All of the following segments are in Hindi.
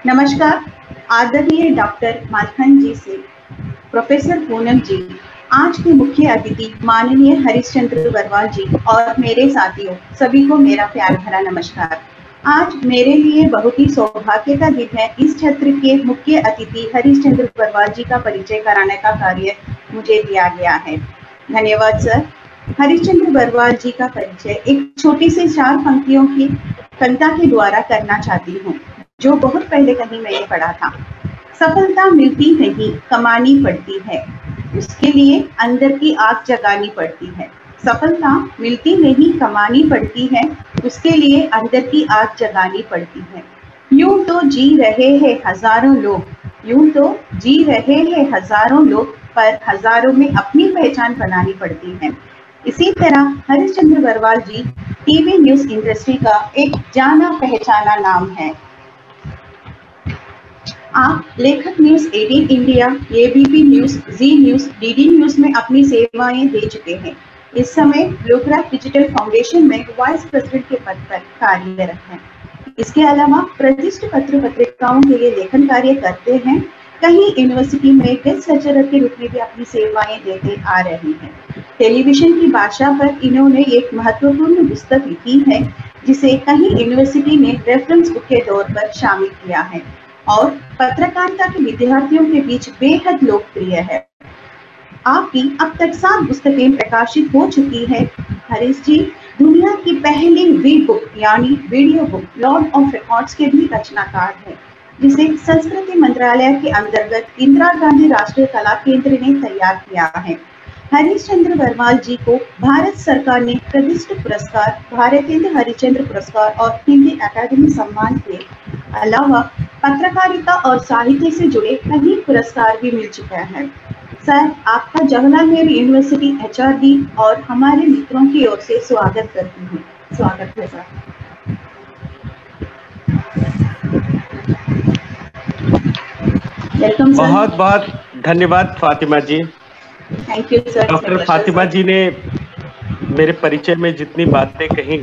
नमस्कार। आदरणीय डॉक्टर मालखन जी से प्रोफेसर पूनम जी, आज के मुख्य अतिथि माननीय हरिश्चंद्र बरवाल जी और मेरे साथियों सभी को मेरा प्यार भरा नमस्कार। आज मेरे लिए बहुत ही सौभाग्य का दिन है। इस क्षेत्र के मुख्य अतिथि हरिश्चंद्र बरवाल जी का परिचय कराने का कार्य मुझे दिया गया है। धन्यवाद सर। हरिश्चंद्र बरवाल जी का परिचय एक छोटी सी 4 पंक्तियों की कविता के द्वारा करना चाहती हूँ, जो बहुत पहले कहीं मैंने पढ़ा था। सफलता मिलती नहीं, कमानी पड़ती है, उसके लिए अंदर की आग जगानी पड़ती है। सफलता मिलती नहीं, कमानी पड़ती है, उसके लिए अंदर की आग जगानी पड़ती है। यूं तो जी रहे हैं हजारों लोग, यूं तो जी रहे हैं हजारों लोग, पर हजारों में अपनी पहचान बनानी पड़ती है। इसी तरह हरिश्चंद्र बरवाल जी टीवी न्यूज इंडस्ट्री का एक जाना पहचाना नाम है। आप लेखक न्यूज 18 इंडिया, एबीपी न्यूज, जी न्यूज, डीडी न्यूज में अपनी सेवाएं दे चुके हैं। इस समय ब्लूक्राफ्ट डिजिटल फाउंडेशन में वाइस प्रेसिडेंट के पद पर कार्यरत हैं। इसके अलावा प्रतिष्ठित पत्र पत्रिकाओं के लिए लेखन कार्य करते हैं। कहीं यूनिवर्सिटी में गेस्ट लेक्चरर के रूप में भी अपनी सेवाएं देते आ रही हैं। टेलीविजन की भाषा पर इन्होंने एक महत्वपूर्ण पुस्तक लिखी है, जिसे कहीं यूनिवर्सिटी ने रेफरेंस बुक के तौर पर शामिल किया है और पत्रकारिता के विद्यार्थियों के बीच बेहद लोकप्रिय है। आपकी अब तक 7 पुस्तकें प्रकाशित हो चुकी है। हरीश जी दुनिया की पहली वी बुक यानी video book lord of records के भी रचनाकार है, जिसे संस्कृति मंत्रालय के अंतर्गत इंदिरा गांधी राष्ट्रीय कला केंद्र ने तैयार किया है। हरिश्चंद्र बरवाल जी को भारत सरकार ने प्रतिष्ठित पुरस्कार भारतेंद्र हरिश्चंद्र पुरस्कार और हिंदी अकादमी सम्मान के अलावा पत्रकारिता और साहित्य से जुड़े कई पुरस्कार भी मिल चुके हैं। सर, आपका जवाहरलाल नेहरू यूनिवर्सिटी एचआरडी और हमारे मित्रों की ओर से स्वागत करती हूँ। स्वागत है सर। Welcome sir. बहुत बहुत धन्यवाद Fatima ji. Thank you sir. Doctor Fatima ji ने मेरे परिचय में जितनी बातें कही,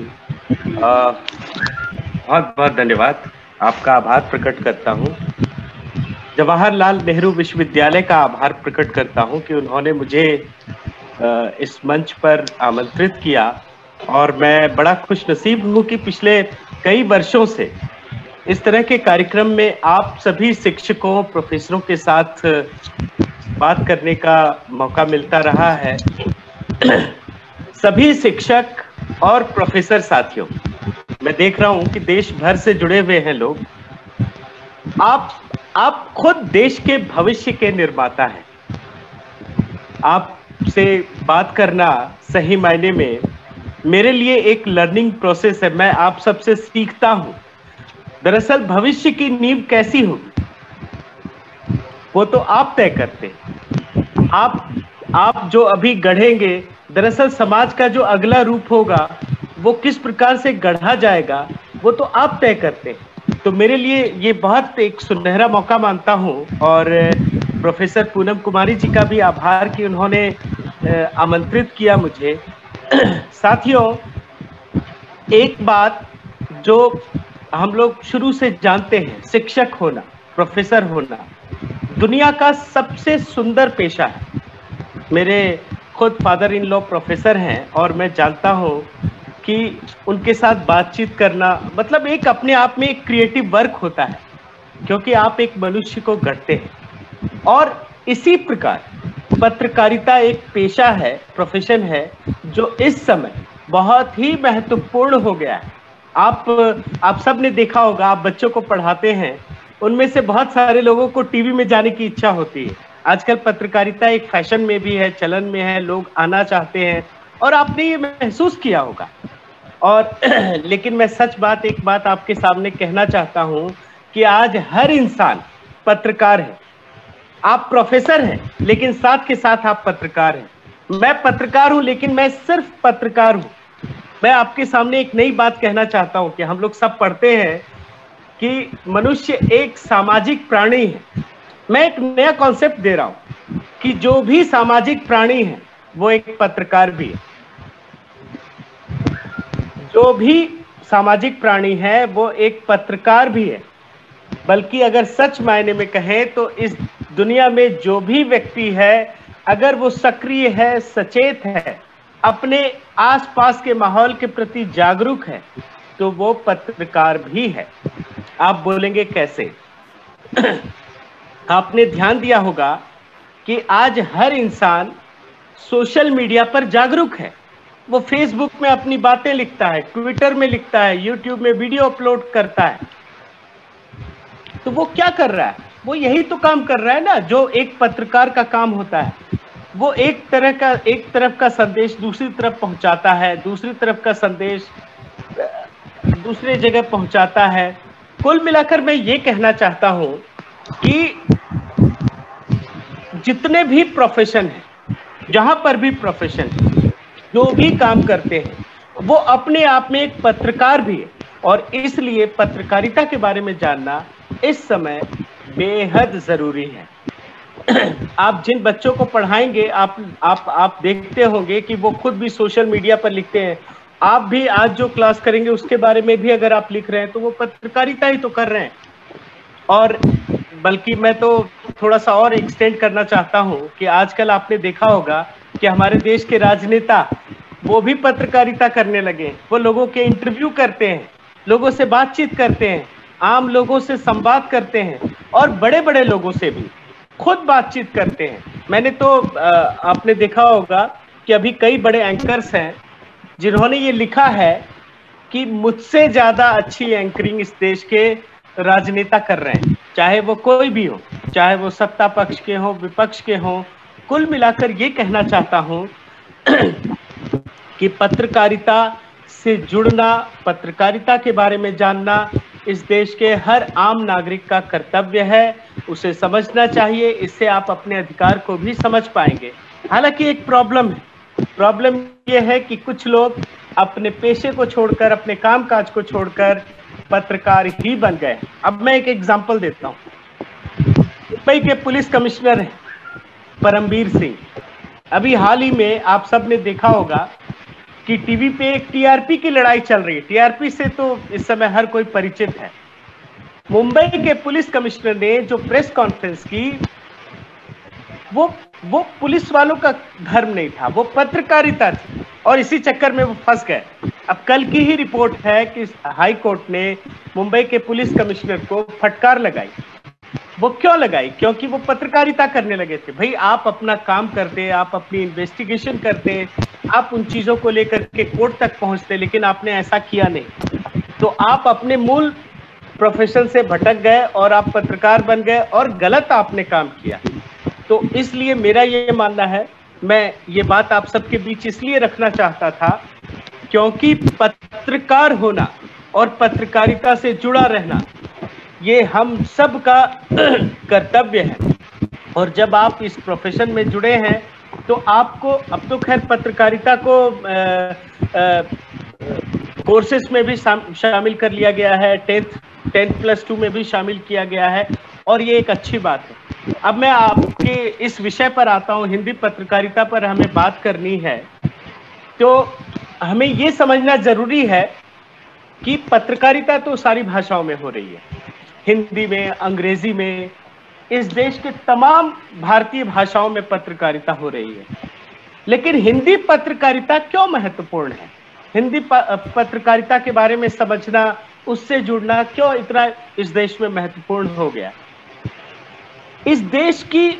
बहुत बहुत धन्यवाद। आपका आभार प्रकट करता हूँ। जवाहरलाल नेहरू विश्वविद्यालय का आभार प्रकट करता हूँ कि उन्होंने मुझे इस मंच पर आमंत्रित किया और मैं बड़ा खुशनसीब हूँ कि पिछले कई वर्षों से इस तरह के कार्यक्रम में आप सभी शिक्षकों, प्रोफेसरों के साथ बात करने का मौका मिलता रहा है। सभी शिक्षक और प्रोफेसर साथियों, मैं देख रहा हूं कि देश भर से जुड़े हुए हैं लोग। आप खुद देश के भविष्य के निर्माता हैं। आपसे बात करना सही मायने में मेरे लिए एक लर्निंग प्रोसेस है। मैं आप सबसे सीखता हूं। दरअसल भविष्य की नींव कैसी होगी वो तो आप तय करते हैं। आप जो अभी गढ़ेंगे, दरअसल समाज का जो अगला रूप होगा वो किस प्रकार से गढ़ा जाएगा वो तो आप तय करते हैं। तो मेरे लिए ये बहुत एक सुनहरा मौका मानता हूं और प्रोफेसर पूनम कुमारी जी का भी आभार कि उन्होंने आमंत्रित किया मुझे। साथियों, एक बात जो हम लोग शुरू से जानते हैं, शिक्षक होना, प्रोफेसर होना दुनिया का सबसे सुंदर पेशा है। मेरे खुद फादर इन लॉ प्रोफेसर हैं और मैं जानता हूं कि उनके साथ बातचीत करना मतलब एक अपने आप में एक क्रिएटिव वर्क होता है, क्योंकि आप एक मनुष्य को गढ़ते हैं। और इसी प्रकार पत्रकारिता एक पेशा है, प्रोफेशन है, जो इस समय बहुत ही महत्वपूर्ण हो गया है। आप सब ने देखा होगा, आप बच्चों को पढ़ाते हैं, उनमें से बहुत सारे लोगों को टीवी में जाने की इच्छा होती है। आजकल पत्रकारिता एक फैशन में भी है, चलन में है, लोग आना चाहते हैं और आपने ये महसूस किया होगा। और लेकिन मैं एक बात आपके सामने कहना चाहता हूं कि आज हर इंसान पत्रकार है। आप प्रोफेसर हैं लेकिन साथ के साथ आप पत्रकार हैं। मैं पत्रकार हूं लेकिन मैं सिर्फ पत्रकार हूं। मैं आपके सामने एक नई बात कहना चाहता हूं कि हम लोग सब पढ़ते हैं कि मनुष्य एक सामाजिक प्राणी है। मैं एक नया कॉन्सेप्ट दे रहा हूं कि जो भी सामाजिक प्राणी है वो एक पत्रकार भी है। जो भी सामाजिक प्राणी है वो एक पत्रकार भी है। बल्कि अगर सच मायने में कहें तो इस दुनिया में जो भी व्यक्ति है, अगर वो सक्रिय है, सचेत है, अपने आसपास के माहौल के प्रति जागरूक है, तो वो पत्रकार भी है। आप बोलेंगे कैसे? आपने ध्यान दिया होगा कि आज हर इंसान सोशल मीडिया पर जागरूक है। वो फेसबुक में अपनी बातें लिखता है, ट्विटर में लिखता है, यूट्यूब में वीडियो अपलोड करता है। तो वो क्या कर रहा है? वो यही तो काम कर रहा है ना जो एक पत्रकार का काम होता है। वो एक तरफ का संदेश दूसरी तरफ पहुंचाता है, दूसरी तरफ का संदेश दूसरे जगह पहुंचाता है। कुल मिलाकर मैं ये कहना चाहता हूं कि जितने भी प्रोफेशन है, जहां पर भी प्रोफेशन है, जो भी काम करते हैं, वो अपने आप में एक पत्रकार भी है। और इसलिए पत्रकारिता के बारे में जानना इस समय बेहद जरूरी है। आप जिन बच्चों को पढ़ाएंगे, आप देखते होंगे कि वो खुद भी सोशल मीडिया पर लिखते हैं। आप भी आज जो क्लास करेंगे उसके बारे में भी अगर आप लिख रहे हैं तो वो पत्रकारिता ही तो कर रहे हैं। और बल्कि मैं तो थोड़ा सा और एक्सटेंड करना चाहता हूं कि आजकल आपने देखा होगा कि हमारे देश के राजनेता वो भी पत्रकारिता करने लगे। वो लोगों के इंटरव्यू करते हैं, लोगों से बातचीत करते हैं, आम लोगों से संवाद करते हैं और बड़े बड़े लोगों से भी खुद बातचीत करते हैं। मैंने तो आपने देखा होगा कि अभी कई बड़े एंकर्स हैं जिन्होंने ये लिखा है कि मुझसे ज्यादा अच्छी एंकरिंग इस देश के राजनेता कर रहे हैं, चाहे वो कोई भी हो, चाहे वो सत्ता पक्ष के हो, विपक्ष के हो। कुल मिलाकर ये कहना चाहता हूं कि पत्रकारिता से जुड़ना, पत्रकारिता के बारे में जानना इस देश के हर आम नागरिक का कर्तव्य है। उसे समझना चाहिए, इससे आप अपने अधिकार को भी समझ पाएंगे। हालांकि एक प्रॉब्लम ये है कि कुछ लोग अपने पेशे को छोड़कर, अपने कामकाज को छोड़कर पत्रकार ही बन गए। अब मैं एक एग्जांपल देता हूं। मुंबई के पुलिस कमिश्नर हैं परमबीर सिंह। अभी हाल ही में आप सब ने देखा होगा कि टीवी पे एक टीआरपी की लड़ाई चल रही है। टीआरपी से तो इस समय हर कोई परिचित है। मुंबई के पुलिस कमिश्नर ने जो प्रेस कॉन्फ्रेंस की, वो पुलिस वालों का धर्म नहीं था, वो पत्रकारिता थी और इसी चक्कर में वो फंस गए। अब कल की ही रिपोर्ट है कि हाई कोर्ट ने मुंबई के पुलिस कमिश्नर को फटकार लगाई। वो क्यों लगाई? क्योंकि वो पत्रकारिता करने लगे थे। भाई, आप अपना काम करते, आप अपनी इन्वेस्टिगेशन करते, आप उन चीजों को लेकर के कोर्ट तक पहुंचते, लेकिन आपने ऐसा किया नहीं। तो आप अपने मूल प्रोफेशन से भटक गए और आप पत्रकार बन गए और गलत आपने काम किया। तो इसलिए मेरा ये मानना है, मैं ये बात आप सबके बीच इसलिए रखना चाहता था क्योंकि पत्रकार होना और पत्रकारिता से जुड़ा रहना ये हम सब का कर्तव्य है। और जब आप इस प्रोफेशन में जुड़े हैं तो आपको, अब तो खैर पत्रकारिता को कोर्सेस में भी शामिल कर लिया गया है, 10+2 में भी शामिल किया गया है और ये एक अच्छी बात है। अब मैं आपके इस विषय पर आता हूँ, हिंदी पत्रकारिता पर हमें बात करनी है। तो हमें ये समझना जरूरी है कि पत्रकारिता तो सारी भाषाओं में हो रही है, हिंदी में, अंग्रेजी में, इस देश के तमाम भारतीय भाषाओं में पत्रकारिता हो रही है। लेकिन हिंदी पत्रकारिता क्यों महत्वपूर्ण है? हिंदी पत्रकारिता के बारे में समझना, उससे जुड़ना क्यों इतना इस देश में महत्वपूर्ण हो गया? इस देश की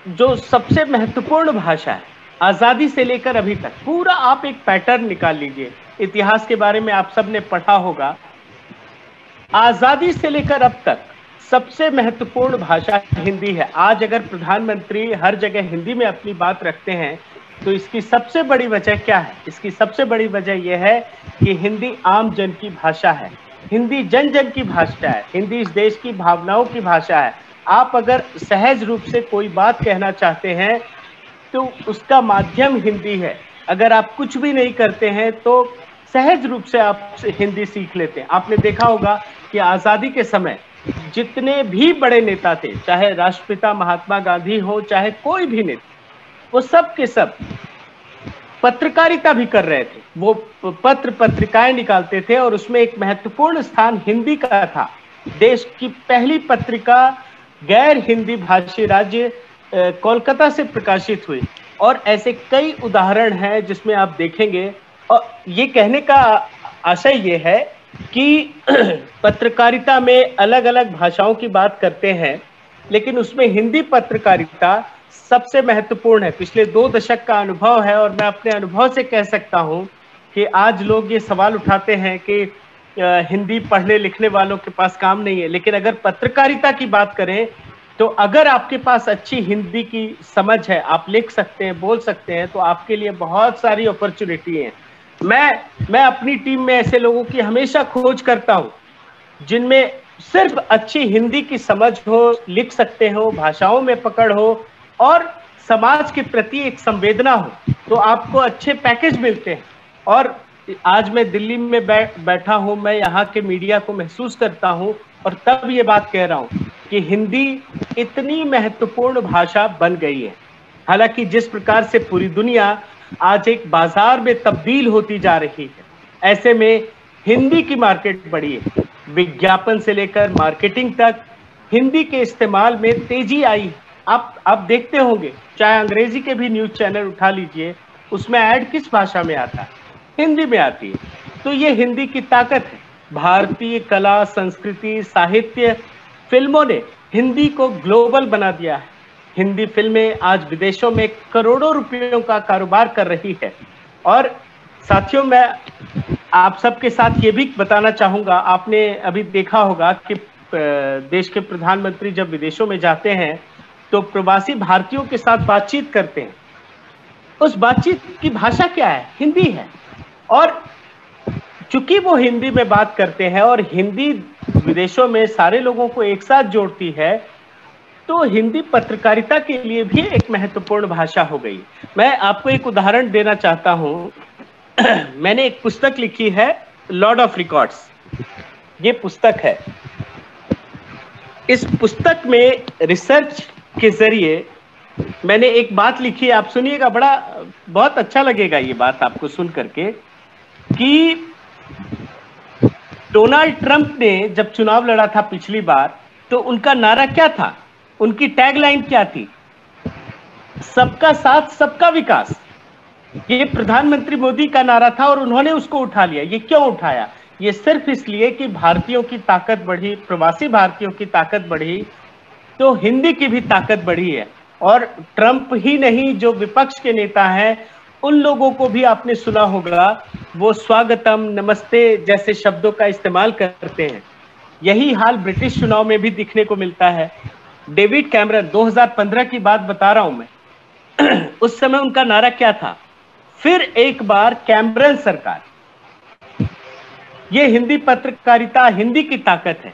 जो सबसे महत्वपूर्ण भाषा है, आजादी से लेकर अभी तक पूरा आप एक पैटर्न निकाल लीजिए। इतिहास के बारे में आप सब ने पढ़ा होगा। आजादी से लेकर अब तक सबसे महत्वपूर्ण भाषा हिंदी है। आज अगर प्रधानमंत्री हर जगह हिंदी में अपनी बात रखते हैं तो इसकी सबसे बड़ी वजह क्या है? इसकी सबसे बड़ी वजह यह है कि हिंदी आम जन की भाषा है, हिंदी जन जन की भाषा है, हिंदी इस देश की भावनाओं की भाषा है। आप अगर सहज रूप से कोई बात कहना चाहते हैं तो उसका माध्यम हिंदी है। अगर आप कुछ भी नहीं करते हैं तो सहज रूप से आप हिंदी सीख लेते हैं। आपने देखा होगा कि आज़ादी के समय जितने भी बड़े नेता थे, चाहे राष्ट्रपिता महात्मा गांधी हो, चाहे कोई भी नेता, वो सब के सब पत्रकारिता भी कर रहे थे। वो पत्रिकाएं निकालते थे और उसमें एक महत्वपूर्ण स्थान हिंदी का था। देश की पहली पत्रिका गैर हिंदी भाषी राज्य कोलकाता से प्रकाशित हुई। और ऐसे कई उदाहरण हैं जिसमें आप देखेंगे। और ये कहने का आशय ये है कि पत्रकारिता में अलग अलग भाषाओं की बात करते हैं, लेकिन उसमें हिंदी पत्रकारिता सबसे महत्वपूर्ण है। पिछले 2 दशक का अनुभव है और मैं अपने अनुभव से कह सकता हूं कि आज लोग ये सवाल उठाते हैं कि हिंदी पढ़ने लिखने वालों के पास काम नहीं है, लेकिन अगर पत्रकारिता की बात करें तो अगर आपके पास अच्छी हिंदी की समझ है, आप लिख सकते हैं, बोल सकते हैं, तो आपके लिए बहुत सारी अपॉर्चुनिटी है। मैं अपनी टीम में ऐसे लोगों की हमेशा खोज करता हूं जिनमें सिर्फ अच्छी हिंदी की समझ हो, लिख सकते हो, भाषाओं में पकड़ हो और समाज के प्रति एक संवेदना हो, तो आपको अच्छे पैकेज मिलते हैं। और आज मैं दिल्ली में बैठा हूं, मैं यहाँ के मीडिया को महसूस करता हूं और तब ये बात कह रहा हूं कि हिंदी इतनी महत्वपूर्ण भाषा बन गई है। हालांकि जिस प्रकार से पूरी दुनिया आज एक बाजार में तब्दील होती जा रही है, ऐसे में हिंदी की मार्केट बढ़ी है। विज्ञापन से लेकर मार्केटिंग तक हिंदी के इस्तेमाल में तेजी आई है। आप देखते होंगे, चाहे अंग्रेजी के भी न्यूज चैनल उठा लीजिए, उसमें ऐड किस भाषा में आता है? हिंदी में आती है। तो ये हिंदी की ताकत है। भारतीय कला, संस्कृति, साहित्य, फिल्मों ने हिंदी को ग्लोबल बना दिया है। हिंदी फिल्में आज विदेशों में करोड़ों रुपयों का कारोबार कर रही है। और साथियों, मैं आप सबके साथ ये भी बताना चाहूंगा, आपने अभी देखा होगा कि देश के प्रधानमंत्री जब विदेशों में जाते हैं तो प्रवासी भारतीयों के साथ बातचीत करते हैं। उस बातचीत की भाषा क्या है? हिंदी है। और चूंकि वो हिंदी में बात करते हैं और हिंदी विदेशों में सारे लोगों को एक साथ जोड़ती है, तो हिंदी पत्रकारिता के लिए भी एक महत्वपूर्ण भाषा हो गई। मैं आपको एक उदाहरण देना चाहता हूं। मैंने एक पुस्तक लिखी है, लॉर्ड ऑफ रिकॉर्ड्स। ये पुस्तक है। इस पुस्तक में रिसर्च के जरिए मैंने एक बात लिखी है, आप सुनिएगा, बहुत अच्छा लगेगा ये बात आपको सुन करके, कि डोनाल्ड ट्रंप ने जब चुनाव लड़ा था पिछली बार, तो उनका नारा क्या था? उनकी टैगलाइन क्या थी? सबका साथ, सबका विकास। ये प्रधानमंत्री मोदी का नारा था और उन्होंने उसको उठा लिया। ये क्यों उठाया? ये सिर्फ इसलिए कि भारतीयों की ताकत बढ़ी, प्रवासी भारतीयों की ताकत बढ़ी, तो हिंदी की भी ताकत बढ़ी है। और ट्रंप ही नहीं, जो विपक्ष के नेता हैं, उन लोगों को भी आपने सुना होगा, वो स्वागतम, नमस्ते जैसे शब्दों का इस्तेमाल करते हैं। यही हाल ब्रिटिश चुनाव में भी दिखने को मिलता है। डेविड कैमरन, 2015 की बात बता रहा हूं मैं, उस समय उनका नारा क्या था? फिर एक बार कैमरन सरकार। ये हिंदी पत्रकारिता, हिंदी की ताकत है।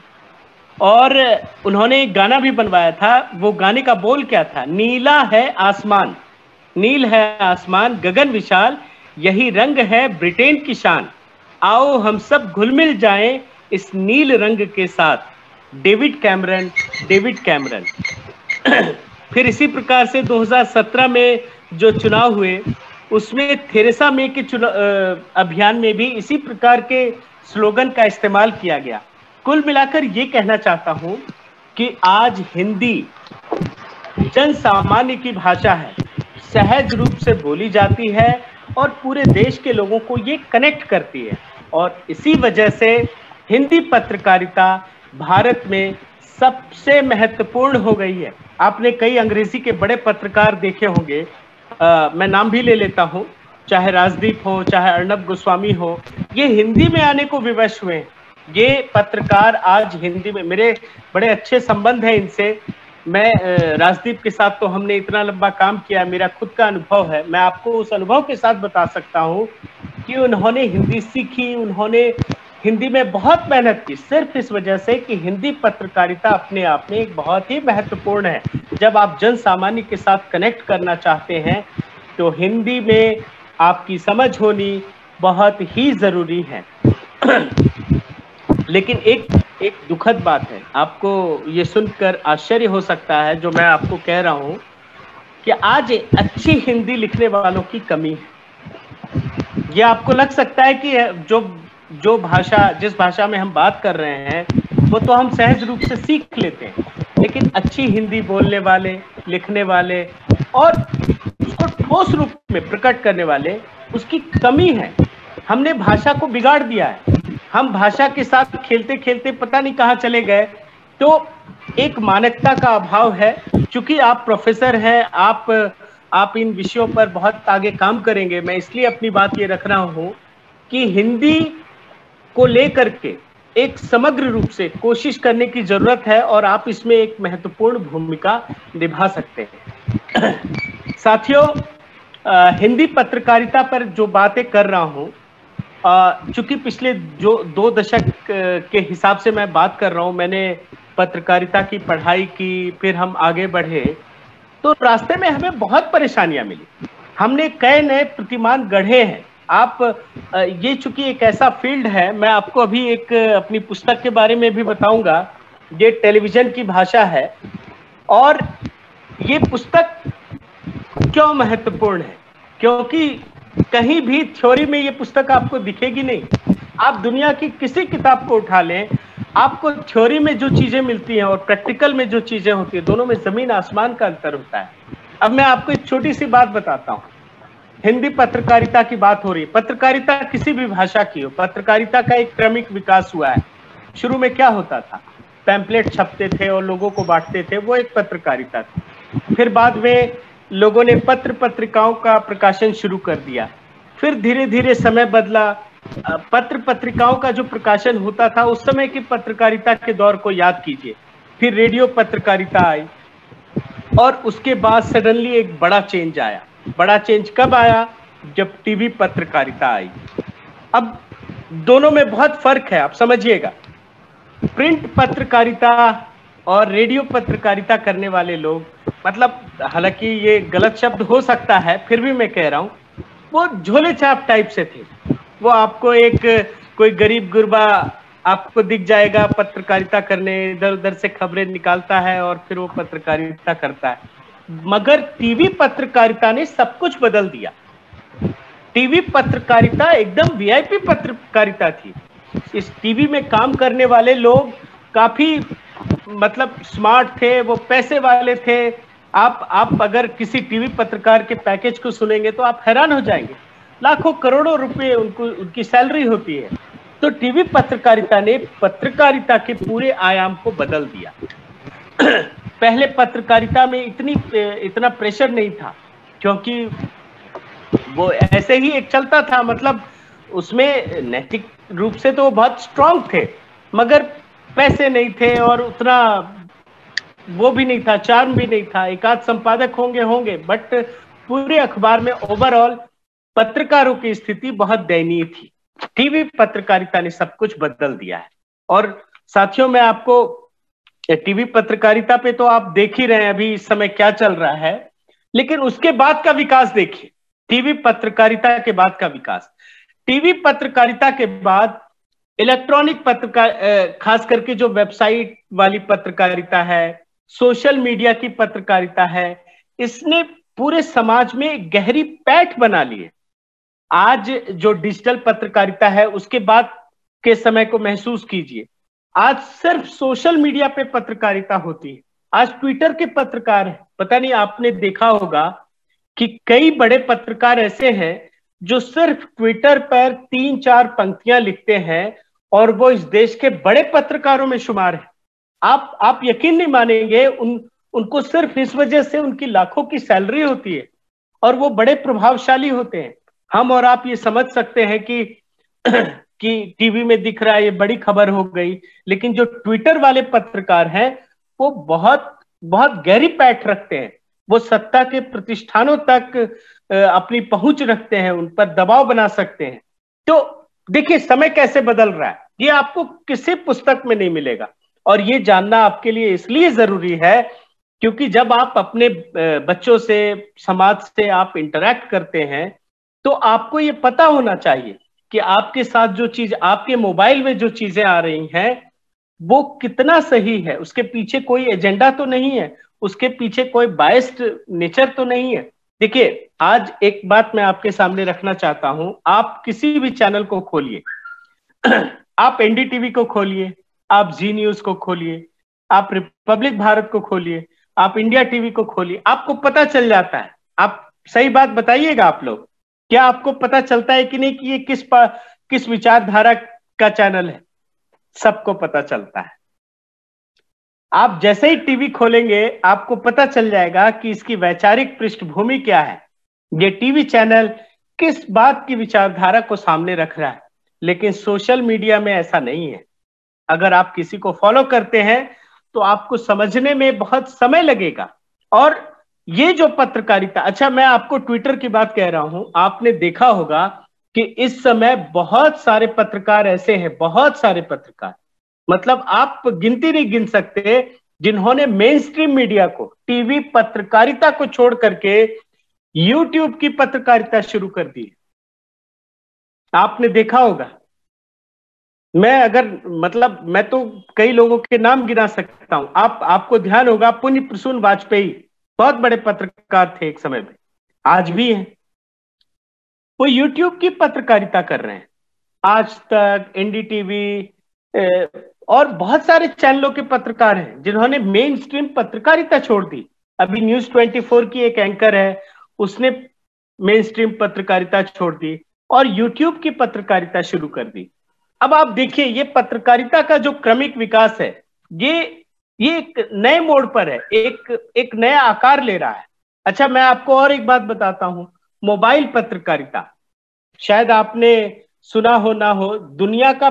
और उन्होंने एक गाना भी बनवाया था। वो गाने का बोल क्या था? नीला है आसमान, नील है आसमान, गगन विशाल, यही रंग है ब्रिटेन की शान, आओ हम सब घुल मिल जाएं इस नील रंग के साथ। David Cameron, David Cameron. फिर इसी प्रकार से 2017 में जो चुनाव हुए, उसमें थेरेसा मे के अभियान में भी इसी प्रकार के स्लोगन का इस्तेमाल किया गया। कुल मिलाकर ये कहना चाहता हूं कि आज हिंदी जन सामान्य की भाषा है, सहज रूप से बोली जाती है और पूरे देश के लोगों को ये कनेक्ट करती है। और इसी वजह से हिंदी पत्रकारिता भारत में सबसे महत्वपूर्ण हो गई है। आपने कई अंग्रेजी के बड़े पत्रकार देखे होंगे, मैं नाम भी ले लेता हूं, चाहे राजदीप हो, चाहे अर्नब गोस्वामी हो, ये हिंदी में आने को विवश हुए। ये पत्रकार आज हिंदी में, मेरे बड़े अच्छे संबंध हैं इनसे। मैं राजदीप के साथ तो हमने इतना लंबा काम किया, मेरा खुद का अनुभव है। मैं आपको उस अनुभव के साथ बता सकता हूं कि उन्होंने हिंदी सीखी, उन्होंने हिंदी में बहुत मेहनत की, सिर्फ इस वजह से कि हिंदी पत्रकारिता अपने आप में एक बहुत ही महत्वपूर्ण है। जब आप जन सामान्य के साथ कनेक्ट करना चाहते हैं तो हिंदी में आपकी समझ होनी बहुत ही जरूरी है। लेकिन एक दुखद बात है, आपको ये सुनकर आश्चर्य हो सकता है जो मैं आपको कह रहा हूं, कि आज अच्छी हिंदी लिखने वालों की कमी है। ये आपको लग सकता है कि जो भाषा, जिस भाषा में हम बात कर रहे हैं, वो तो हम सहज रूप से सीख लेते हैं, लेकिन अच्छी हिंदी बोलने वाले, लिखने वाले और उसको ठोस रूप में प्रकट करने वाले, उसकी कमी है। हमने भाषा को बिगाड़ दिया है। हम भाषा के साथ खेलते खेलते पता नहीं कहां चले गए। तो एक मानकता का अभाव है। चूंकि आप प्रोफेसर हैं, आप इन विषयों पर बहुत आगे काम करेंगे, मैं इसलिए अपनी बात ये रख रहा हूं कि हिंदी को लेकर के एक समग्र रूप से कोशिश करने की जरूरत है और आप इसमें एक महत्वपूर्ण भूमिका निभा सकते हैं। साथियों, हिंदी पत्रकारिता पर जो बातें कर रहा हूं, चूंकि पिछले जो 2 दशक के हिसाब से मैं बात कर रहा हूं, मैंने पत्रकारिता की पढ़ाई की, फिर हम आगे बढ़े, तो रास्ते में हमें बहुत परेशानियां मिली। हमने कई नए प्रतिमान गढ़े हैं। आप ये चूंकि एक ऐसा फील्ड है, मैं आपको अभी एक अपनी पुस्तक के बारे में भी बताऊंगा। ये टेलीविजन की भाषा है और ये पुस्तक क्यों महत्वपूर्ण है, क्योंकि कहीं भी थ्योरी में ये पुस्तक आपको दिखेगी नहीं। आप दुनिया की किसी किताब को उठा लें, आपको थ्योरी में जो चीजें मिलती हैं और प्रैक्टिकल में जो चीजें होती है, दोनों में जमीन आसमान का अंतर होता है। अब मैं आपको एक छोटी सी बात बताता हूं। हिंदी पत्रकारिता की बात हो रही है। पत्रकारिता किसी भी भाषा की हो, पत्रकारिता का एक क्रमिक विकास हुआ है। शुरू में क्या होता था? पैम्पलेट छपते थे और लोगों को बांटते थे, वो एक पत्रकारिता थी। फिर बाद में लोगों ने पत्र पत्रिकाओं का प्रकाशन शुरू कर दिया। फिर धीरे धीरे समय बदला। पत्र पत्रिकाओं का जो प्रकाशन होता था, उस समय की पत्रकारिता के दौर को याद कीजिए। फिर रेडियो पत्रकारिता आई और उसके बाद सडनली एक बड़ा चेंज आया। बड़ा चेंज कब आया? जब टीवी पत्रकारिता आई। अब दोनों में बहुत फर्क है, आप समझिएगा। प्रिंट पत्रकारिता और रेडियो पत्रकारिता करने वाले लोग, मतलब हालांकि ये गलत शब्द हो सकता है, फिर भी मैं कह रहा हूं, वो झोले छाप टाइप से थे। वो आपको एक कोई गरीब गुरबा आपको दिख जाएगा पत्रकारिता करने, इधर उधर से खबरें निकालता है और फिर वो पत्रकारिता करता है। मगर टीवी पत्रकारिता ने सब कुछ बदल दिया। टीवी पत्रकारिता एकदम वीआईपी पत्रकारिता थी। इस टीवी में काम करने वाले लोग काफी मतलब स्मार्ट थे, वो पैसे वाले थे। आप अगर किसी टीवी पत्रकार के पैकेज को सुनेंगे तो आप हैरान हो जाएंगे। लाखों करोड़ों रुपए उनकी सैलरी होती है। तो टीवी पत्रकारिता ने पत्रकारिता के पूरे आयाम को बदल दिया। पहले पत्रकारिता में इतना प्रेशर नहीं था, क्योंकि वो ऐसे ही एक चलता था। मतलब उसमें नैतिक रूप से तो वो बहुत स्ट्रांग थे, मगर पैसे नहीं थे और उतना वो भी नहीं था, चार्म भी नहीं था। एक आध संपादक होंगे, बट पूरे अखबार में ओवरऑल पत्रकारों की स्थिति बहुत दयनीय थी। टीवी पत्रकारिता ने सब कुछ बदल दिया है। और साथियों, मैं आपको टीवी पत्रकारिता पे तो आप देख ही रहे हैं अभी इस समय क्या चल रहा है, लेकिन उसके बाद का विकास देखिए। टीवी पत्रकारिता के बाद का विकास, टीवी पत्रकारिता के बाद इलेक्ट्रॉनिक पत्रकार, खास करके जो वेबसाइट वाली पत्रकारिता है, सोशल मीडिया की पत्रकारिता है, इसने पूरे समाज में गहरी पैठ बना ली है। आज जो डिजिटल पत्रकारिता है, उसके बाद के समय को महसूस कीजिए। आज सिर्फ सोशल मीडिया पे पत्रकारिता होती है। आज ट्विटर के पत्रकार हैं। पता नहीं आपने देखा होगा कि कई बड़े पत्रकार ऐसे हैं जो सिर्फ ट्विटर पर 3-4 पंक्तियां लिखते हैं और वो इस देश के बड़े पत्रकारों में शुमार है। आप यकीन नहीं मानेंगे, उनको सिर्फ इस वजह से उनकी लाखों की सैलरी होती है और वो बड़े प्रभावशाली होते हैं। हम और आप ये समझ सकते हैं कि टीवी में दिख रहा है, ये बड़ी खबर हो गई, लेकिन जो ट्विटर वाले पत्रकार हैं वो बहुत बहुत गहरी पैठ रखते हैं। वो सत्ता के प्रतिष्ठानों तक अपनी पहुंच रखते हैं, उन पर दबाव बना सकते हैं। तो देखिए समय कैसे बदल रहा है, ये आपको किसी पुस्तक में नहीं मिलेगा। और ये जानना आपके लिए इसलिए जरूरी है क्योंकि जब आप अपने बच्चों से, समाज से आप इंटरैक्ट करते हैं, तो आपको ये पता होना चाहिए कि आपके साथ जो चीज, आपके मोबाइल में जो चीजें आ रही हैं, वो कितना सही है। उसके पीछे कोई एजेंडा तो नहीं है, उसके पीछे कोई बायस्ड नेचर तो नहीं है। देखिए, आज एक बात मैं आपके सामने रखना चाहता हूं। आप किसी भी चैनल को खोलिए, आप एनडीटीवी को खोलिए, आप जी न्यूज को खोलिए, आप रिपब्लिक भारत को खोलिए, आप इंडिया टीवी को खोलिए, आपको पता चल जाता है। आप सही बात बताइएगा आप लोग, क्या आपको पता चलता है कि नहीं कि ये किस विचारधारा का चैनल है? सबको पता चलता है। आप जैसे ही टीवी खोलेंगे आपको पता चल जाएगा कि इसकी वैचारिक पृष्ठभूमि क्या है, ये टीवी चैनल किस बात की विचारधारा को सामने रख रहा है। लेकिन सोशल मीडिया में ऐसा नहीं है। अगर आप किसी को फॉलो करते हैं तो आपको समझने में बहुत समय लगेगा। और ये जो पत्रकारिता, अच्छा मैं आपको ट्विटर की बात कह रहा हूं, आपने देखा होगा कि इस समय बहुत सारे पत्रकार ऐसे हैं, बहुत सारे पत्रकार, मतलब आप गिनती नहीं गिन सकते, जिन्होंने मेन स्ट्रीम मीडिया को, टीवी पत्रकारिता को छोड़ करके यूट्यूब की पत्रकारिता शुरू कर दी। आपने देखा होगा। मैं तो कई लोगों के नाम गिना सकता हूं। आपको ध्यान होगा, पुण्य प्रसून वाजपेयी बहुत बड़े पत्रकार थे एक समय में, आज भी हैं। वो यूट्यूब की पत्रकारिता कर रहे हैं। आज तक, एनडीटीवी और बहुत सारे चैनलों के पत्रकार हैं जिन्होंने मेन स्ट्रीम पत्रकारिता छोड़ दी। अभी न्यूज 24 की एक एंकर है, उसने मेन स्ट्रीम पत्रकारिता छोड़ दी और यूट्यूब की पत्रकारिता शुरू कर दी। अब आप देखिए, ये पत्रकारिता का जो क्रमिक विकास है, ये एक नए मोड़ पर है, एक नया आकार ले रहा है। अच्छा मैं आपको और एक बात बताता हूं, मोबाइल पत्रकारिता, शायद आपने सुना हो ना हो, दुनिया का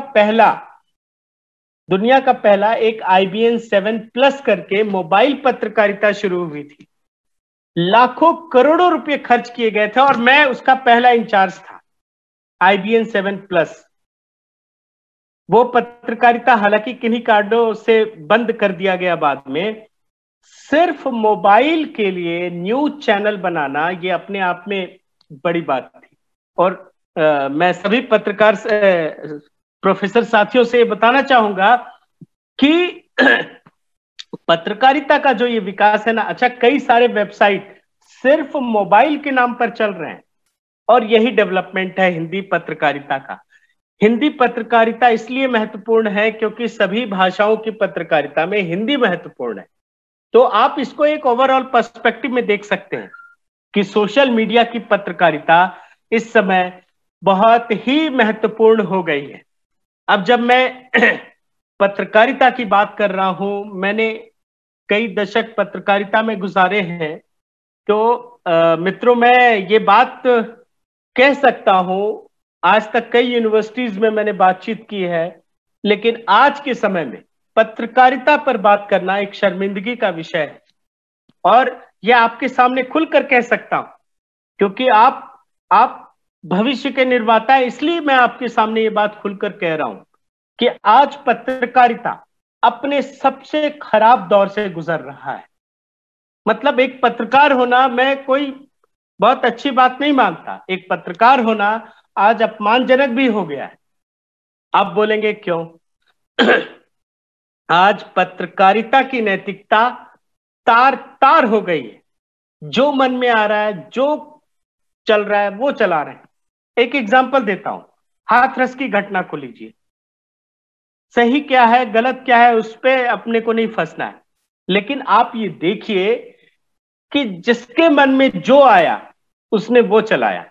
पहला एक IBN 7 प्लस करके मोबाइल पत्रकारिता शुरू हुई थी। लाखों करोड़ों रुपए खर्च किए गए थे और मैं उसका पहला इंचार्ज था, IBN 7 प्लस। वो पत्रकारिता हालांकि किन्हीं कारणों से बंद कर दिया गया बाद में। सिर्फ मोबाइल के लिए न्यूज चैनल बनाना ये अपने आप में बड़ी बात थी। और मैं सभी पत्रकार प्रोफेसर साथियों से बताना चाहूंगा कि पत्रकारिता का जो ये विकास है ना, अच्छा कई सारे वेबसाइट सिर्फ मोबाइल के नाम पर चल रहे हैं और यही डेवलपमेंट है हिंदी पत्रकारिता का। हिंदी पत्रकारिता इसलिए महत्वपूर्ण है क्योंकि सभी भाषाओं की पत्रकारिता में हिंदी महत्वपूर्ण है। तो आप इसको एक ओवरऑल पर्सपेक्टिव में देख सकते हैं कि सोशल मीडिया की पत्रकारिता इस समय बहुत ही महत्वपूर्ण हो गई है। अब जब मैं पत्रकारिता की बात कर रहा हूं, मैंने कई दशक पत्रकारिता में गुजारे हैं, तो मित्रों मैं ये बात कह सकता हूं, आज तक कई यूनिवर्सिटीज में मैंने बातचीत की है, लेकिन आज के समय में पत्रकारिता पर बात करना एक शर्मिंदगी का विषय है। और यह आपके सामने खुलकर कह सकता हूं क्योंकि आप भविष्य के निर्माता हैं, इसलिए मैं आपके सामने ये बात खुलकर कह रहा हूं कि आज पत्रकारिता अपने सबसे खराब दौर से गुजर रहा है। मतलब एक पत्रकार होना मैं कोई बहुत अच्छी बात नहीं मानता, एक पत्रकार होना आज अपमानजनक भी हो गया है। आप बोलेंगे क्यों? आज पत्रकारिता की नैतिकता तार तार हो गई है। जो मन में आ रहा है, जो चल रहा है वो चला रहे हैं। एक एग्जांपल देता हूं, हाथरस की घटना को लीजिए। सही क्या है गलत क्या है उस पर अपने को नहीं फंसना है, लेकिन आप ये देखिए कि जिसके मन में जो आया उसने वो चलाया,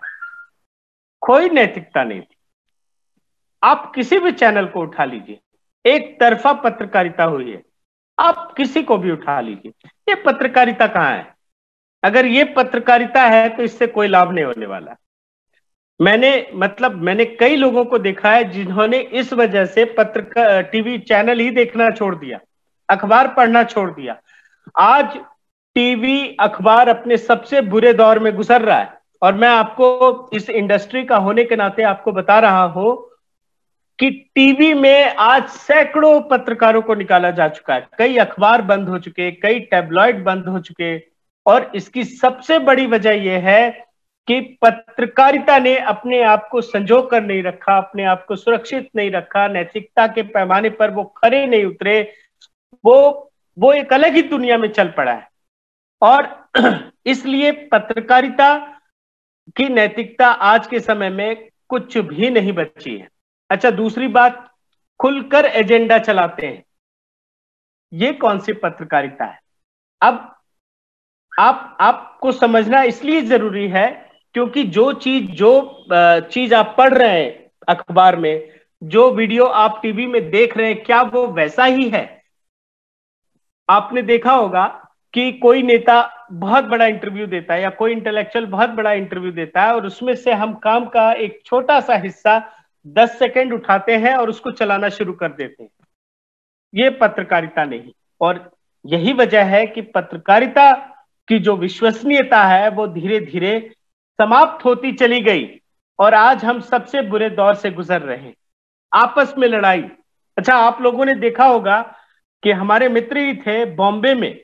कोई नैतिकता नहीं थी। आप किसी भी चैनल को उठा लीजिए, एक तरफा पत्रकारिता हुई है। आप किसी को भी उठा लीजिए, ये पत्रकारिता कहां है? अगर ये पत्रकारिता है तो इससे कोई लाभ नहीं होने वाला। मैंने कई लोगों को देखा है जिन्होंने इस वजह से टीवी चैनल ही देखना छोड़ दिया, अखबार पढ़ना छोड़ दिया। आज टीवी अखबार अपने सबसे बुरे दौर में गुजर रहा है और मैं आपको इस इंडस्ट्री का होने के नाते आपको बता रहा हूं कि टीवी में आज सैकड़ों पत्रकारों को निकाला जा चुका है, कई अखबार बंद हो चुके, कई टैबलॉइड बंद हो चुके। और इसकी सबसे बड़ी वजह यह है कि पत्रकारिता ने अपने आप को संजो कर नहीं रखा, अपने आप को सुरक्षित नहीं रखा, नैतिकता के पैमाने पर वो खरे नहीं उतरे, वो एक अलग ही दुनिया में चल पड़ा है। और इसलिए पत्रकारिता की नैतिकता आज के समय में कुछ भी नहीं बची है। अच्छा दूसरी बात, खुलकर एजेंडा चलाते हैं। ये कौन सी पत्रकारिता है? अब आपको समझना इसलिए जरूरी है क्योंकि जो चीज आप पढ़ रहे हैं अखबार में, जो वीडियो आप टीवी में देख रहे हैं, क्या वो वैसा ही है? आपने देखा होगा कि कोई नेता बहुत बड़ा इंटरव्यू देता है या कोई इंटेलेक्चुअल बहुत बड़ा इंटरव्यू देता है और उसमें से हम काम का एक छोटा सा हिस्सा 10 सेकंड उठाते हैं और उसको चलाना शुरू कर देते हैं। ये पत्रकारिता नहीं। और यही वजह है कि पत्रकारिता की जो विश्वसनीयता है वो धीरे धीरे समाप्त होती चली गई और आज हम सबसे बुरे दौर से गुजर रहे हैं। आपस में लड़ाई। अच्छा, आप लोगों ने देखा होगा कि हमारे मित्र ही थे बॉम्बे में,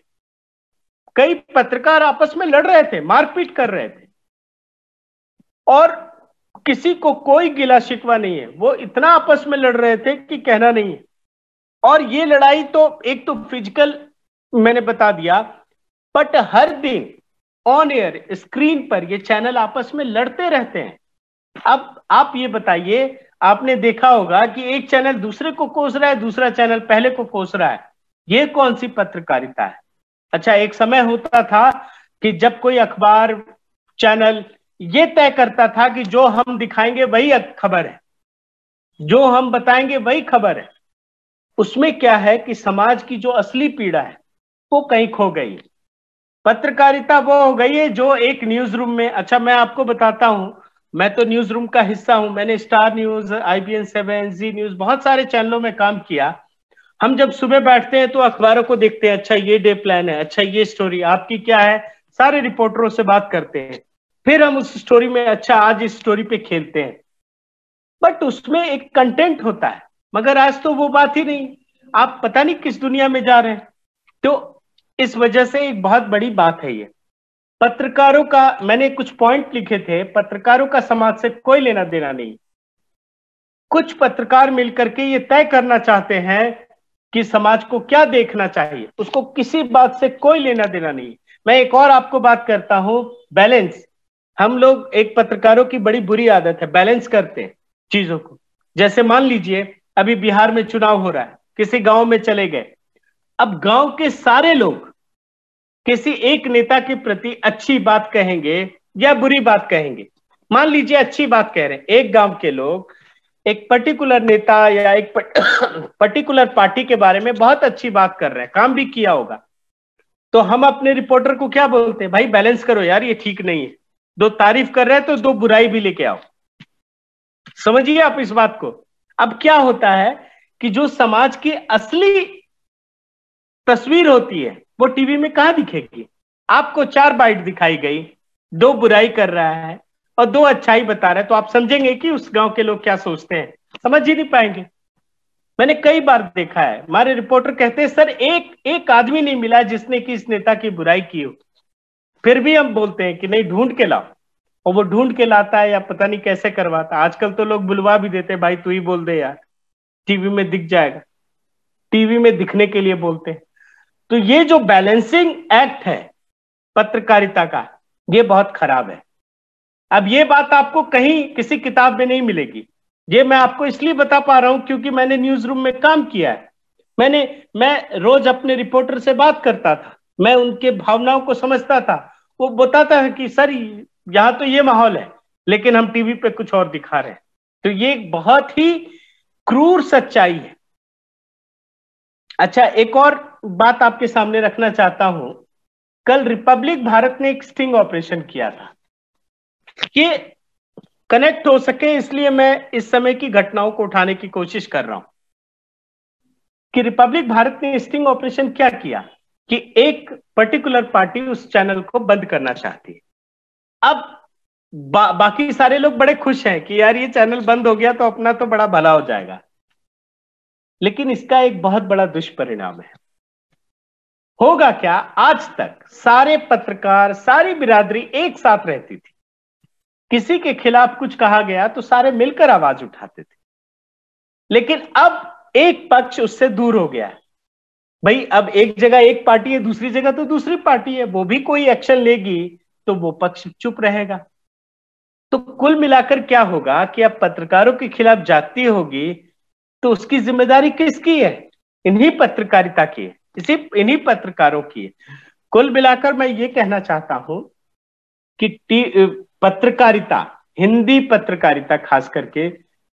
कई पत्रकार आपस में लड़ रहे थे, मारपीट कर रहे थे और किसी को कोई गिला शिकवा नहीं है। वो इतना आपस में लड़ रहे थे कि कहना नहीं है। और ये लड़ाई तो एक तो फिजिकल मैंने बता दिया, बट हर दिन ऑन एयर स्क्रीन पर ये चैनल आपस में लड़ते रहते हैं। अब आप ये बताइए, आपने देखा होगा कि एक चैनल दूसरे को कोस रहा है, दूसरा चैनल पहले को कोस रहा है। ये कौन सी पत्रकारिता है? अच्छा, एक समय होता था कि जब कोई अखबार चैनल ये तय करता था कि जो हम दिखाएंगे वही खबर है, जो हम बताएंगे वही खबर है। उसमें क्या है कि समाज की जो असली पीड़ा है वो कहीं खो गई। पत्रकारिता वो हो गई है जो एक न्यूज रूम में, अच्छा मैं आपको बताता हूं, मैं तो न्यूज रूम का हिस्सा हूं। मैंने स्टार न्यूज, IBN 7, जी न्यूज, बहुत सारे चैनलों में काम किया। हम जब सुबह बैठते हैं तो अखबारों को देखते हैं, अच्छा ये डे प्लान है, अच्छा ये स्टोरी आपकी क्या है, सारे रिपोर्टरों से बात करते हैं, फिर हम उस स्टोरी में अच्छा आज इस स्टोरी पे खेलते हैं। बट उसमें एक कंटेंट होता है, मगर आज तो वो बात ही नहीं। आप पता नहीं किस दुनिया में जा रहे हैं। तो इस वजह से एक बहुत बड़ी बात है ये पत्रकारों का। मैंने कुछ पॉइंट लिखे थे, पत्रकारों का समाज से कोई लेना देना नहीं। कुछ पत्रकार मिलकर के ये तय करना चाहते हैं कि समाज को क्या देखना चाहिए, उसको किसी बात से कोई लेना देना नहीं। मैं एक और आपको बात करता हूं, बैलेंस। हम लोग, एक पत्रकारों की बड़ी बुरी आदत है, बैलेंस करते हैं चीजों को। जैसे मान लीजिए अभी बिहार में चुनाव हो रहा है, किसी गांव में चले गए, अब गांव के सारे लोग किसी एक नेता के प्रति अच्छी बात कहेंगे या बुरी बात कहेंगे। मान लीजिए अच्छी बात कह रहे हैं, एक गांव के लोग एक पर्टिकुलर नेता या एक पर्टिकुलर पार्टी के बारे में बहुत अच्छी बात कर रहे हैं, काम भी किया होगा, तो हम अपने रिपोर्टर को क्या बोलते हैं, भाई बैलेंस करो यार, ये ठीक नहीं है। दो तारीफ कर रहे हैं तो दो बुराई भी लेके आओ। समझिए आप इस बात को। अब क्या होता है कि जो समाज की असली तस्वीर होती है वो टीवी में कहां दिखेगी? आपको 4 बाइट दिखाई गई, 2 बुराई कर रहा है और 2 अच्छाई बता रहा है, तो आप समझेंगे कि उस गांव के लोग क्या सोचते हैं? समझ ही नहीं पाएंगे। मैंने कई बार देखा है, हमारे रिपोर्टर कहते हैं सर एक आदमी नहीं मिला जिसने कि इस नेता की बुराई की हो। फिर भी हम बोलते हैं कि नहीं, ढूंढ के लाओ, और वो ढूंढ के लाता है या पता नहीं कैसे करवाता है। आजकल तो लोग बुलवा भी देते हैं, भाई तू ही बोल दे यार, टीवी में दिख जाएगा, टीवी में दिखने के लिए बोलते हैं। तो ये जो बैलेंसिंग एक्ट है पत्रकारिता का, ये बहुत खराब है। अब ये बात आपको कहीं किसी किताब में नहीं मिलेगी। ये मैं आपको इसलिए बता पा रहा हूं क्योंकि मैंने न्यूज रूम में काम किया है। मैं रोज अपने रिपोर्टर से बात करता था, मैं उनके भावनाओं को समझता था। वो बताता है कि सर यहां तो ये माहौल है, लेकिन हम टीवी पे कुछ और दिखा रहे हैं। तो ये एक बहुत ही क्रूर सच्चाई है। अच्छा, एक और बात आपके सामने रखना चाहता हूं। कल रिपब्लिक भारत ने एक स्टिंग ऑपरेशन किया था। ये कनेक्ट हो सके इसलिए मैं इस समय की घटनाओं को उठाने की कोशिश कर रहा हूं कि रिपब्लिक भारत ने स्टिंग ऑपरेशन क्या किया कि एक पर्टिकुलर पार्टी उस चैनल को बंद करना चाहती है। अब बाकी सारे लोग बड़े खुश हैं कि यार ये चैनल बंद हो गया तो अपना तो बड़ा भला हो जाएगा। लेकिन इसका एक बहुत बड़ा दुष्परिणाम है। होगा क्या, आज तक सारे पत्रकार, सारी बिरादरी एक साथ रहती थी। किसी के खिलाफ कुछ कहा गया तो सारे मिलकर आवाज उठाते थे। लेकिन अब एक पक्ष उससे दूर हो गया है। भाई अब एक जगह एक पार्टी है, दूसरी जगह तो दूसरी पार्टी है, वो भी कोई एक्शन लेगी तो वो पक्ष चुप रहेगा। तो कुल मिलाकर क्या होगा कि अब पत्रकारों के खिलाफ जाती होगी तो उसकी जिम्मेदारी किसकी है? इन्हीं पत्रकारिता की है, इन्हीं पत्रकारों की है। कुल मिलाकर मैं ये कहना चाहता हूं कि पत्रकारिता, हिंदी पत्रकारिता खास करके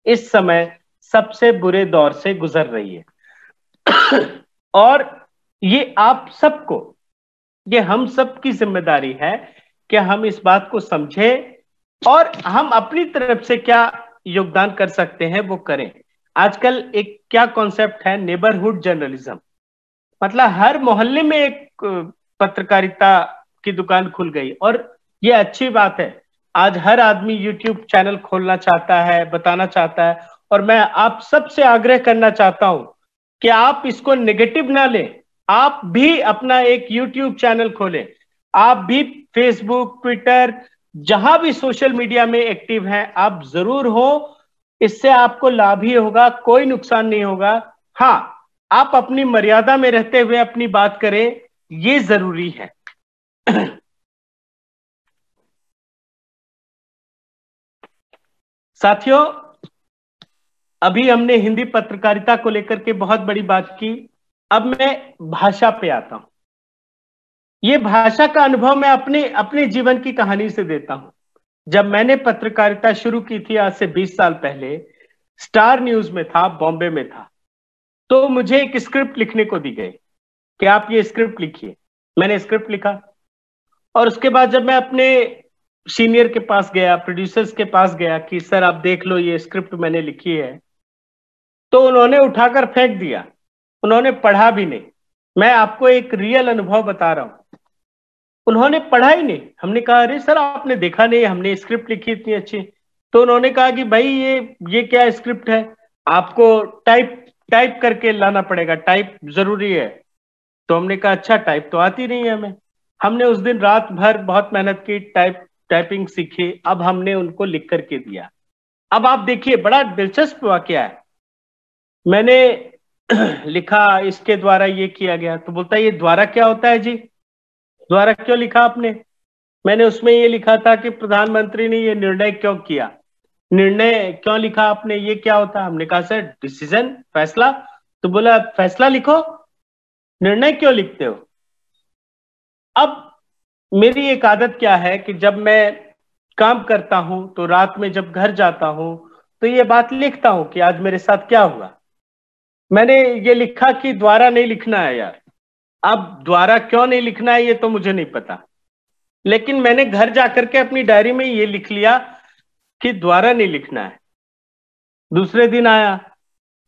इस समय सबसे बुरे दौर से गुजर रही है। और ये आप सबको, ये हम सब की जिम्मेदारी है कि हम इस बात को समझें और हम अपनी तरफ से क्या योगदान कर सकते हैं वो करें। आजकल एक क्या कॉन्सेप्ट है, नेबरहुड जर्नलिज्म, मतलब हर मोहल्ले में एक पत्रकारिता की दुकान खुल गई और ये अच्छी बात है। आज हर आदमी यूट्यूब चैनल खोलना चाहता है, बताना चाहता है, और मैं आप सबसे आग्रह करना चाहता हूं कि आप इसको नेगेटिव ना लें। आप भी अपना एक यूट्यूब चैनल खोलें, आप भी फेसबुक, ट्विटर, जहां भी सोशल मीडिया में एक्टिव हैं, आप जरूर हो। इससे आपको लाभ ही होगा, कोई नुकसान नहीं होगा। हाँ, आप अपनी मर्यादा में रहते हुए अपनी बात करें, ये जरूरी है। साथियों, अभी हमने हिंदी पत्रकारिता को लेकर के बहुत बड़ी बात की। अब मैं भाषा पे आता हूं। ये भाषा का अनुभव मैं अपने अपने जीवन की कहानी से देता हूं। जब मैंने पत्रकारिता शुरू की थी आज से 20 साल पहले, स्टार न्यूज में था, बॉम्बे में था, तो मुझे एक स्क्रिप्ट लिखने को दी गई कि आप ये स्क्रिप्ट लिखिए। मैंने स्क्रिप्ट लिखा और उसके बाद जब मैं अपने सीनियर के पास गया, प्रोड्यूसर्स के पास गया कि सर आप देख लो ये स्क्रिप्ट मैंने लिखी है, तो उन्होंने उठाकर फेंक दिया, उन्होंने पढ़ा भी नहीं। मैं आपको एक रियल अनुभव बता रहा हूं, उन्होंने पढ़ा ही नहीं। हमने कहा अरे सर आपने देखा नहीं, हमने स्क्रिप्ट लिखी इतनी अच्छी। तो उन्होंने कहा कि भाई ये क्या स्क्रिप्ट है, आपको टाइप टाइप करके लाना पड़ेगा, टाइप जरूरी है। तो हमने कहा अच्छा, टाइप तो आती नहीं है हमें। हमने उस दिन रात भर बहुत मेहनत की, टाइपिंग सीखी, अब हमने उनको लिख करके दिया। अब आप देखिए बड़ा दिलचस्प वाकया है। मैंने लिखा, इसके द्वारा ये किया गया, तो बोलता है ये द्वारा क्या होता है जी, द्वारा क्यों लिखा आपने? मैंने उसमें ये लिखा था कि प्रधानमंत्री ने ये निर्णय क्यों किया। निर्णय क्यों लिखा आपने, ये क्या होता है? हमने कहा सर डिसीजन, फैसला। तो बोला फैसला लिखो, निर्णय क्यों लिखते हो? अब मेरी एक आदत क्या है कि जब मैं काम करता हूं तो रात में जब घर जाता हूं तो ये बात लिखता हूं कि आज मेरे साथ क्या हुआ। मैंने ये लिखा कि द्वारा नहीं लिखना है यार। अब द्वारा क्यों नहीं लिखना है ये तो मुझे नहीं पता, लेकिन मैंने घर जाकर के अपनी डायरी में ये लिख लिया कि द्वारा नहीं लिखना है। दूसरे दिन आया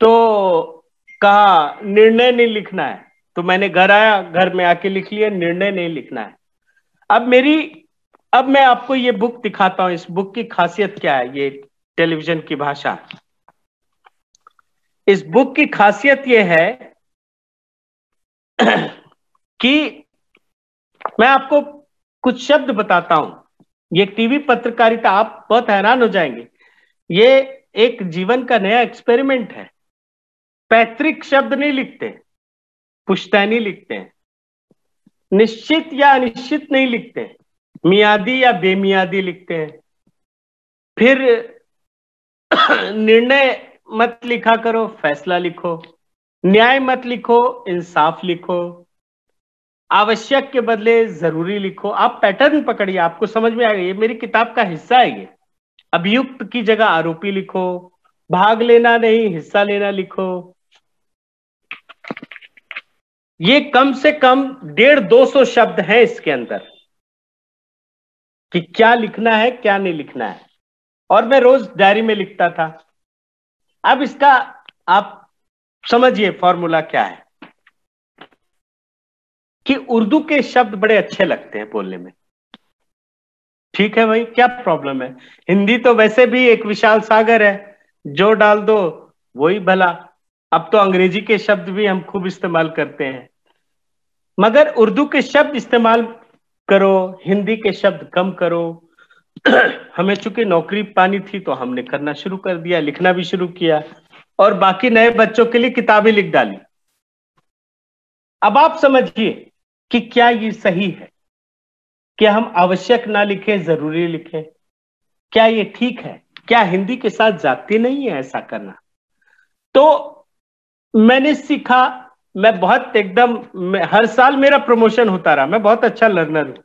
तो कहा निर्णय नहीं लिखना है, तो मैंने घर आया, घर में आके लिख लिया निर्णय नहीं लिखना है। अब मेरी, अब मैं आपको ये बुक दिखाता हूं, इस बुक की खासियत क्या है, ये टेलीविजन की भाषा। इस बुक की खासियत ये है कि मैं आपको कुछ शब्द बताता हूं। ये टीवी पत्रकारिता, आप बहुत हैरान हो जाएंगे, ये एक जीवन का नया एक्सपेरिमेंट है। पैतृक शब्द नहीं लिखते, पुश्तैनी लिखते हैं। निश्चित या अनिश्चित नहीं लिखते, मियादी या बेमियादी लिखते हैं। फिर निर्णय मत लिखा करो, फैसला लिखो। न्याय मत लिखो, इंसाफ लिखो। आवश्यक के बदले जरूरी लिखो। आप पैटर्न पकड़िए, आपको समझ में आएगा। ये मेरी किताब का हिस्सा है। ये अभियुक्त की जगह आरोपी लिखो, भाग लेना नहीं हिस्सा लेना लिखो। ये कम से कम 150-200 शब्द हैं इसके अंदर कि क्या लिखना है क्या नहीं लिखना है, और मैं रोज डायरी में लिखता था। अब इसका आप समझिए फॉर्मूला क्या है कि उर्दू के शब्द बड़े अच्छे लगते हैं बोलने में। ठीक है भाई, क्या प्रॉब्लम है? हिंदी तो वैसे भी एक विशाल सागर है, जो डाल दो वही भला। अब तो अंग्रेजी के शब्द भी हम खूब इस्तेमाल करते हैं, मगर उर्दू के शब्द इस्तेमाल करो, हिंदी के शब्द कम करो। हमें चूंकि नौकरी पानी थी तो हमने करना शुरू कर दिया, लिखना भी शुरू किया, और बाकी नए बच्चों के लिए किताबें लिख डाली। अब आप समझिए कि क्या ये सही है कि हम आवश्यक ना लिखें, जरूरी लिखें? क्या ये ठीक है? क्या हिंदी के साथ जाती नहीं है ऐसा करना? तो मैंने सीखा, मैं बहुत हर साल मेरा प्रमोशन होता रहा, मैं बहुत अच्छा लर्नर हूं।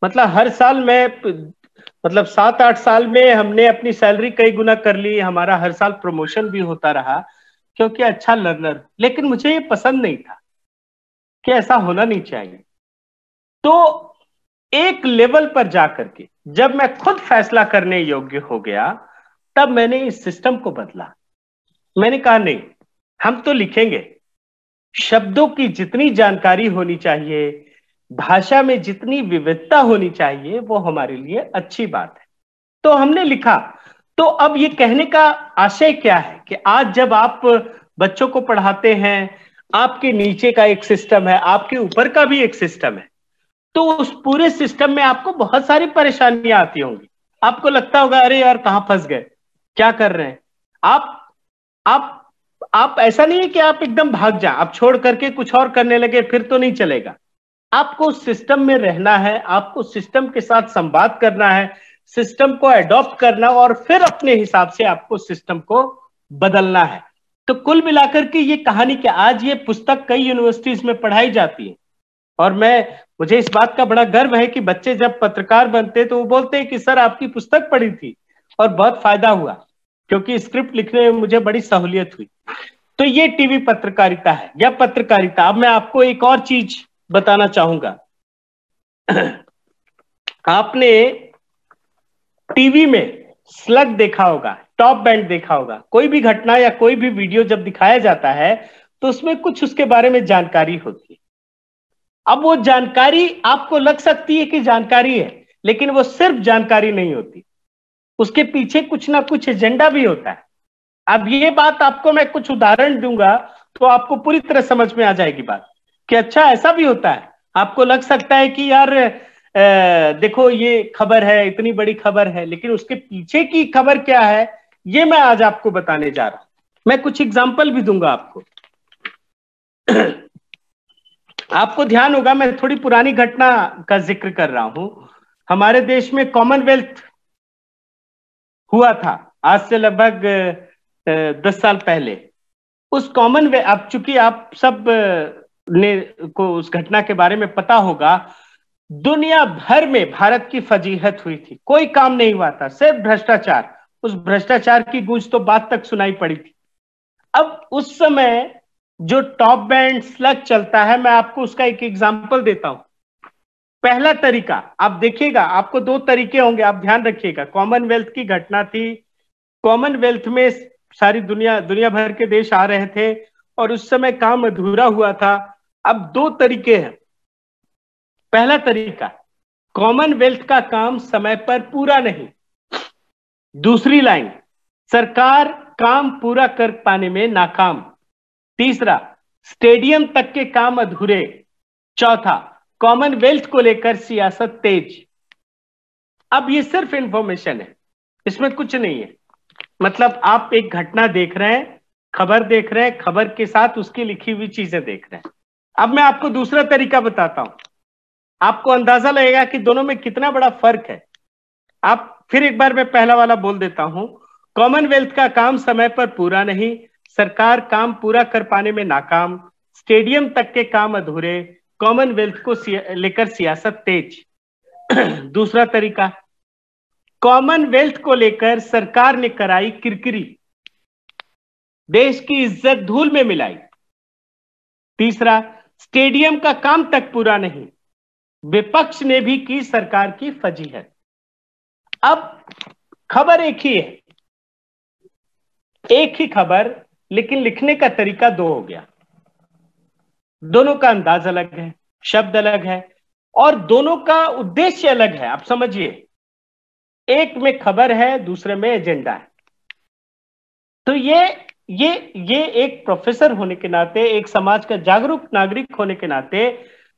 मतलब हर साल मैं, मतलब 7-8 साल में हमने अपनी सैलरी कई गुना कर ली, हमारा हर साल प्रमोशन भी होता रहा, क्योंकि अच्छा लर्नर। लेकिन मुझे ये पसंद नहीं था कि ऐसा होना नहीं चाहिए। तो एक लेवल पर जाकर के जब मैं खुद फैसला करने योग्य हो गया, तब मैंने इस सिस्टम को बदला। मैंने कहा नहीं, हम तो लिखेंगे, शब्दों की जितनी जानकारी होनी चाहिए, भाषा में जितनी विविधता होनी चाहिए, वो हमारे लिए अच्छी बात है। तो हमने लिखा। तो अब ये कहने का आशय क्या है कि आज जब आप बच्चों को पढ़ाते हैं, आपके नीचे का एक सिस्टम है, आपके ऊपर का भी एक सिस्टम है, तो उस पूरे सिस्टम में आपको बहुत सारी परेशानियां आती होंगी। आपको लगता होगा अरे यार कहां फंस गए, क्या कर रहे हैं आप आप आप ऐसा नहीं है कि आप एकदम भाग जाए, आप छोड़ करके कुछ और करने लगे, फिर तो नहीं चलेगा। आपको सिस्टम में रहना है, आपको सिस्टम के साथ संवाद करना है, सिस्टम को एडॉप्ट करना, और फिर अपने हिसाब से आपको सिस्टम को बदलना है। तो कुल मिलाकर के ये कहानी कि आज ये पुस्तक कई यूनिवर्सिटीज में पढ़ाई जाती है, और मुझे इस बात का बड़ा गर्व है कि बच्चे जब पत्रकार बनते तो वो बोलते हैं कि सर आपकी पुस्तक पढ़ी थी और बहुत फायदा हुआ, क्योंकि स्क्रिप्ट लिखने में मुझे बड़ी सहूलियत हुई। तो ये टीवी पत्रकारिता है या पत्रकारिता। अब मैं आपको एक और चीज बताना चाहूंगा। आपने टीवी में स्लग देखा होगा, टॉप बैंड देखा होगा। कोई भी घटना या कोई भी वीडियो जब दिखाया जाता है तो उसमें कुछ उसके बारे में जानकारी होती है। अब वो जानकारी आपको लग सकती है कि जानकारी है, लेकिन वो सिर्फ जानकारी नहीं होती, उसके पीछे कुछ ना कुछ एजेंडा भी होता है। अब ये बात आपको मैं कुछ उदाहरण दूंगा तो आपको पूरी तरह समझ में आ जाएगी बात कि अच्छा ऐसा भी होता है। आपको लग सकता है कि यार देखो ये खबर है, इतनी बड़ी खबर है, लेकिन उसके पीछे की खबर क्या है, ये मैं आज आपको बताने जा रहा हूं। मैं कुछ एग्जाम्पल भी दूंगा आपको। आपको ध्यान होगा, मैं थोड़ी पुरानी घटना का जिक्र कर रहा हूं। हमारे देश में कॉमनवेल्थ हुआ था आज से लगभग 10 साल पहले। उस कॉमनवेल्थ, अब चूंकि आप सब ने को उस घटना के बारे में पता होगा, दुनिया भर में भारत की फजीहत हुई थी, कोई काम नहीं हुआ था, सिर्फ भ्रष्टाचार। उस भ्रष्टाचार की गूंज तो बात तक सुनाई पड़ी थी। अब उस समय जो टॉप बैंड स्लग चलता है, मैं आपको उसका एक एग्जांपल देता हूं। पहला तरीका आप देखिएगा, आपको दो तरीके होंगे, आप ध्यान रखिएगा। कॉमनवेल्थ की घटना थी, कॉमनवेल्थ में सारी दुनिया भर के देश आ रहे थे और उस समय काम अधूरा हुआ था। अब दो तरीके हैं। पहला तरीका, कॉमनवेल्थ का काम समय पर पूरा नहीं। दूसरी लाइन, सरकार काम पूरा कर पाने में नाकाम। तीसरा, स्टेडियम तक के काम अधूरे। चौथा, कॉमनवेल्थ को लेकर सियासत तेज। अब ये सिर्फ इंफॉर्मेशन है, इसमें कुछ नहीं है। मतलब आप एक घटना देख रहे हैं, खबर देख रहे हैं, खबर के साथ उसकी लिखी हुई चीजें देख रहे हैं। अब मैं आपको दूसरा तरीका बताता हूं, आपको अंदाजा लगेगा कि दोनों में कितना बड़ा फर्क है। आप फिर एक बार मैं पहला वाला बोल देता हूं। कॉमनवेल्थ का काम समय पर पूरा नहीं, सरकार काम पूरा कर पाने में नाकाम, स्टेडियम तक के काम अधूरे, कॉमनवेल्थ को लेकर सियासत तेज। दूसरा तरीका, कॉमनवेल्थ को लेकर सरकार ने कराई किरकिरी, देश की इज्जत धूल में मिलाई। तीसरा, स्टेडियम का काम तक पूरा नहीं, विपक्ष ने भी की सरकार की फजीहत। अब खबर एक ही है, एक ही खबर, लेकिन लिखने का तरीका दो हो गया। दोनों का अंदाज अलग है, शब्द अलग है, और दोनों का उद्देश्य अलग है। आप समझिए, एक में खबर है, दूसरे में एजेंडा है। तो ये एक प्रोफेसर होने के नाते, एक समाज का जागरूक नागरिक होने के नाते,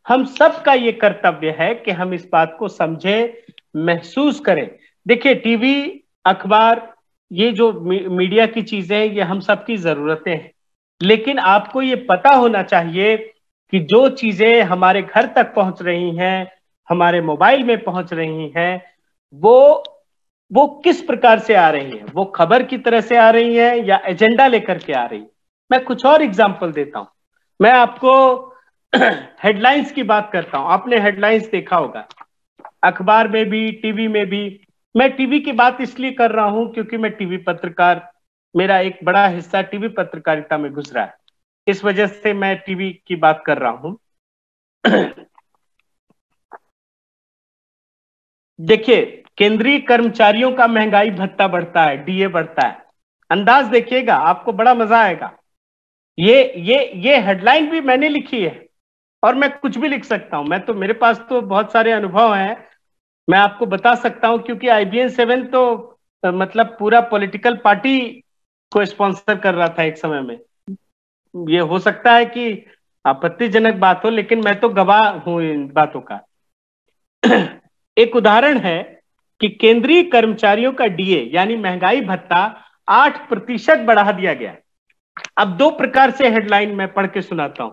हम सबका ये कर्तव्य है कि हम इस बात को समझें, महसूस करें। देखिए, टीवी, अखबार, ये जो मीडिया की चीजें हैं, ये हम सबकी जरूरतें हैं, लेकिन आपको ये पता होना चाहिए कि जो चीजें हमारे घर तक पहुंच रही हैं, हमारे मोबाइल में पहुंच रही हैं, वो वो किस प्रकार से आ रही है, वो खबर की तरह से आ रही है या एजेंडा लेकर के आ रही है। मैं कुछ और एग्जाम्पल देता हूं। मैं आपको हेडलाइंस की बात करता हूं। आपने हेडलाइंस देखा होगा अखबार में भी, टीवी में भी। मैं टीवी की बात इसलिए कर रहा हूं क्योंकि मैं टीवी पत्रकार, मेरा एक बड़ा हिस्सा टीवी पत्रकारिता में गुजरा है, इस वजह से मैं टीवी की बात कर रहा हूं। देखिए, केंद्रीय कर्मचारियों का महंगाई भत्ता बढ़ता है, डीए बढ़ता है। अंदाज देखिएगा, आपको बड़ा मजा आएगा। ये हेडलाइन भी मैंने लिखी है और मैं कुछ भी लिख सकता हूं। मैं तो, मेरे पास तो बहुत सारे अनुभव हैं, मैं आपको बता सकता हूं, क्योंकि IBN-7 तो मतलब पूरा पॉलिटिकल पार्टी को स्पॉन्सर कर रहा था एक समय में। ये हो सकता है कि आपत्तिजनक बात हो, लेकिन मैं तो गवाह हूं इन बातों का। एक उदाहरण है कि केंद्रीय कर्मचारियों का डीए यानी महंगाई भत्ता 8% बढ़ा दिया गया। अब दो प्रकार से हेडलाइन मैं पढ़ के सुनाता हूं।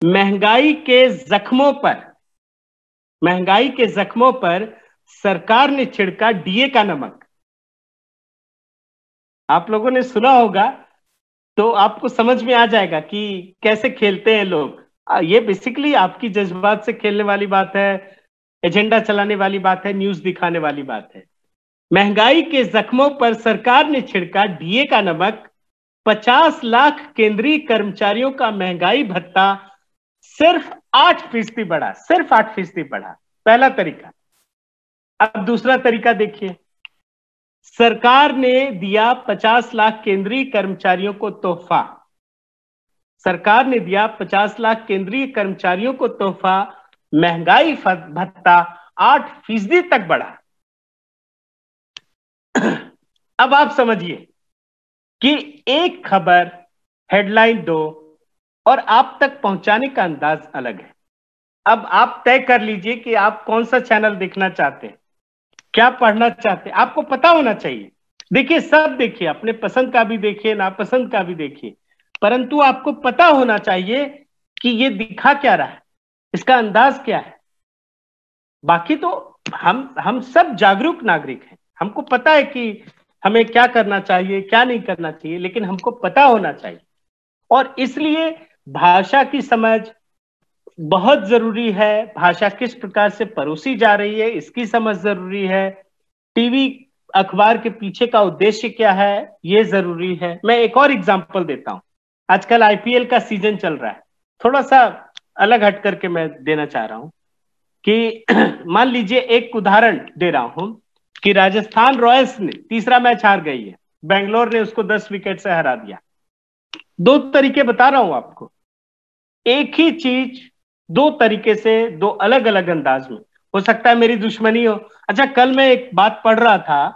महंगाई के जख्मों पर सरकार ने छिड़का डीए का नमक। आप लोगों ने सुना होगा तो आपको समझ में आ जाएगा कि कैसे खेलते हैं लोग। ये बेसिकली आपकी जज्बात से खेलने वाली बात है, एजेंडा चलाने वाली बात है, न्यूज दिखाने वाली बात है। महंगाई के जख्मों पर सरकार ने छिड़का डीए का नमक। 50 लाख केंद्रीय कर्मचारियों का महंगाई भत्ता सिर्फ 8% बढ़ा, सिर्फ 8% बढ़ा। पहला तरीका। अब दूसरा तरीका देखिए। सरकार ने दिया 50 लाख केंद्रीय कर्मचारियों को तोहफा। सरकार ने दिया 50 लाख केंद्रीय कर्मचारियों को तोहफा। महंगाई भत्ता 8% तक बढ़ा। अब आप समझिए कि एक खबर, हेडलाइन दो और आप तक पहुंचाने का अंदाज अलग है। अब आप तय कर लीजिए कि आप कौन सा चैनल देखना चाहते हैं, क्या पढ़ना चाहते हैं। आपको पता होना चाहिए। देखिए, सब देखिए, अपने पसंद का भी देखिए, नापसंद का भी देखिए, परंतु आपको पता होना चाहिए कि ये दिखा क्या रहा है, इसका अंदाज क्या है। बाकी तो हम सब जागरूक नागरिक हैं, हमको पता है कि हमें क्या करना चाहिए, क्या नहीं करना चाहिए, लेकिन हमको पता होना चाहिए। और इसलिए भाषा की समझ बहुत जरूरी है। भाषा किस प्रकार से परोसी जा रही है, इसकी समझ जरूरी है। टीवी अखबार के पीछे का उद्देश्य क्या है, ये जरूरी है। मैं एक और एग्जांपल देता हूं। आजकल आईपीएल का सीजन चल रहा है, थोड़ा सा अलग हट करके मैं देना चाह रहा हूं कि मान लीजिए, एक उदाहरण दे रहा हूं कि राजस्थान रॉयल्स ने तीसरा मैच हार गई है, बेंगलोर ने उसको 10 विकेट से हरा दिया। दो तरीके बता रहा हूं आपको, एक ही चीज दो तरीके से, दो अलग अलग अंदाज में। हो सकता है मेरी दुश्मनी हो। अच्छा, कल मैं एक बात पढ़ रहा था,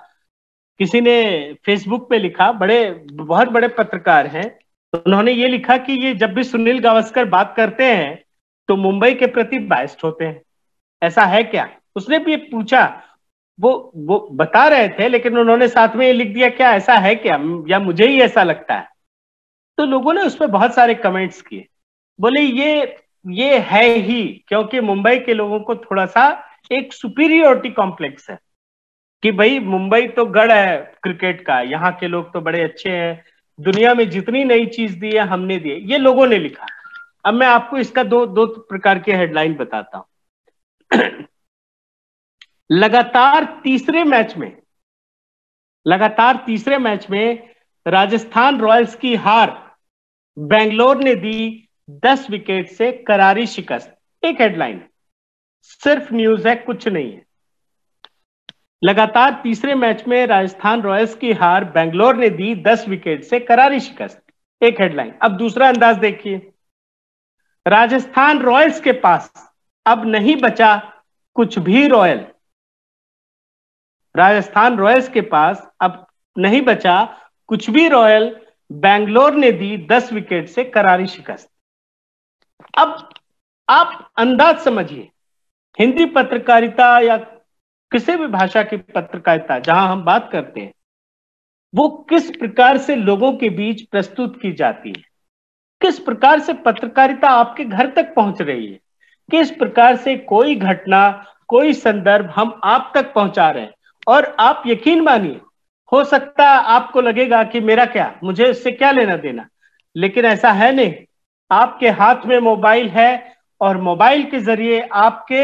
किसी ने फेसबुक पे लिखा, बहुत बड़े पत्रकार हैं, उन्होंने ये लिखा कि ये जब भी सुनील गावस्कर बात करते हैं तो मुंबई के प्रति बाइस्ड होते हैं। ऐसा है क्या? उसने भी पूछा। वो बता रहे थे, लेकिन उन्होंने साथ में ये लिख दिया, क्या ऐसा है क्या, या मुझे ही ऐसा लगता है? तो लोगों ने उस पर बहुत सारे कमेंट्स किए, बोले ये है ही, क्योंकि मुंबई के लोगों को थोड़ा सा एक सुपीरियोरिटी कॉम्प्लेक्स है कि भाई मुंबई तो गढ़ है क्रिकेट का, यहाँ के लोग तो बड़े अच्छे हैं, दुनिया में जितनी नई चीज दी है हमने दी है, ये लोगों ने लिखा। अब मैं आपको इसका दो प्रकार के हेडलाइन बताता हूं। लगातार तीसरे मैच में राजस्थान रॉयल्स की हार, बेंगलोर ने दी 10 विकेट से करारी शिकस्त। एक हेडलाइन है, सिर्फ न्यूज है, कुछ नहीं है। लगातार तीसरे मैच में राजस्थान रॉयल्स की हार, बेंगलोर ने दी 10 विकेट से करारी शिकस्त। एक हेडलाइन। अब दूसरा अंदाज देखिए। राजस्थान रॉयल्स के पास अब नहीं बचा कुछ भी रॉयल। राजस्थान रॉयल्स के पास अब नहीं बचा कुछ भी रॉयल, बेंगलोर ने दी 10 विकेट से करारी शिकस्त। अब आप अंदाज समझिए, हिंदी पत्रकारिता या किसी भी भाषा की पत्रकारिता जहां हम बात करते हैं, वो किस प्रकार से लोगों के बीच प्रस्तुत की जाती है, किस प्रकार से पत्रकारिता आपके घर तक पहुंच रही है, किस प्रकार से कोई घटना, कोई संदर्भ हम आप तक पहुंचा रहे हैं, और आप यकीन मानिए, हो सकता है आपको लगेगा कि मेरा क्या, मुझे इससे क्या लेना देना, लेकिन ऐसा है नहीं। आपके हाथ में मोबाइल है और मोबाइल के जरिए आपके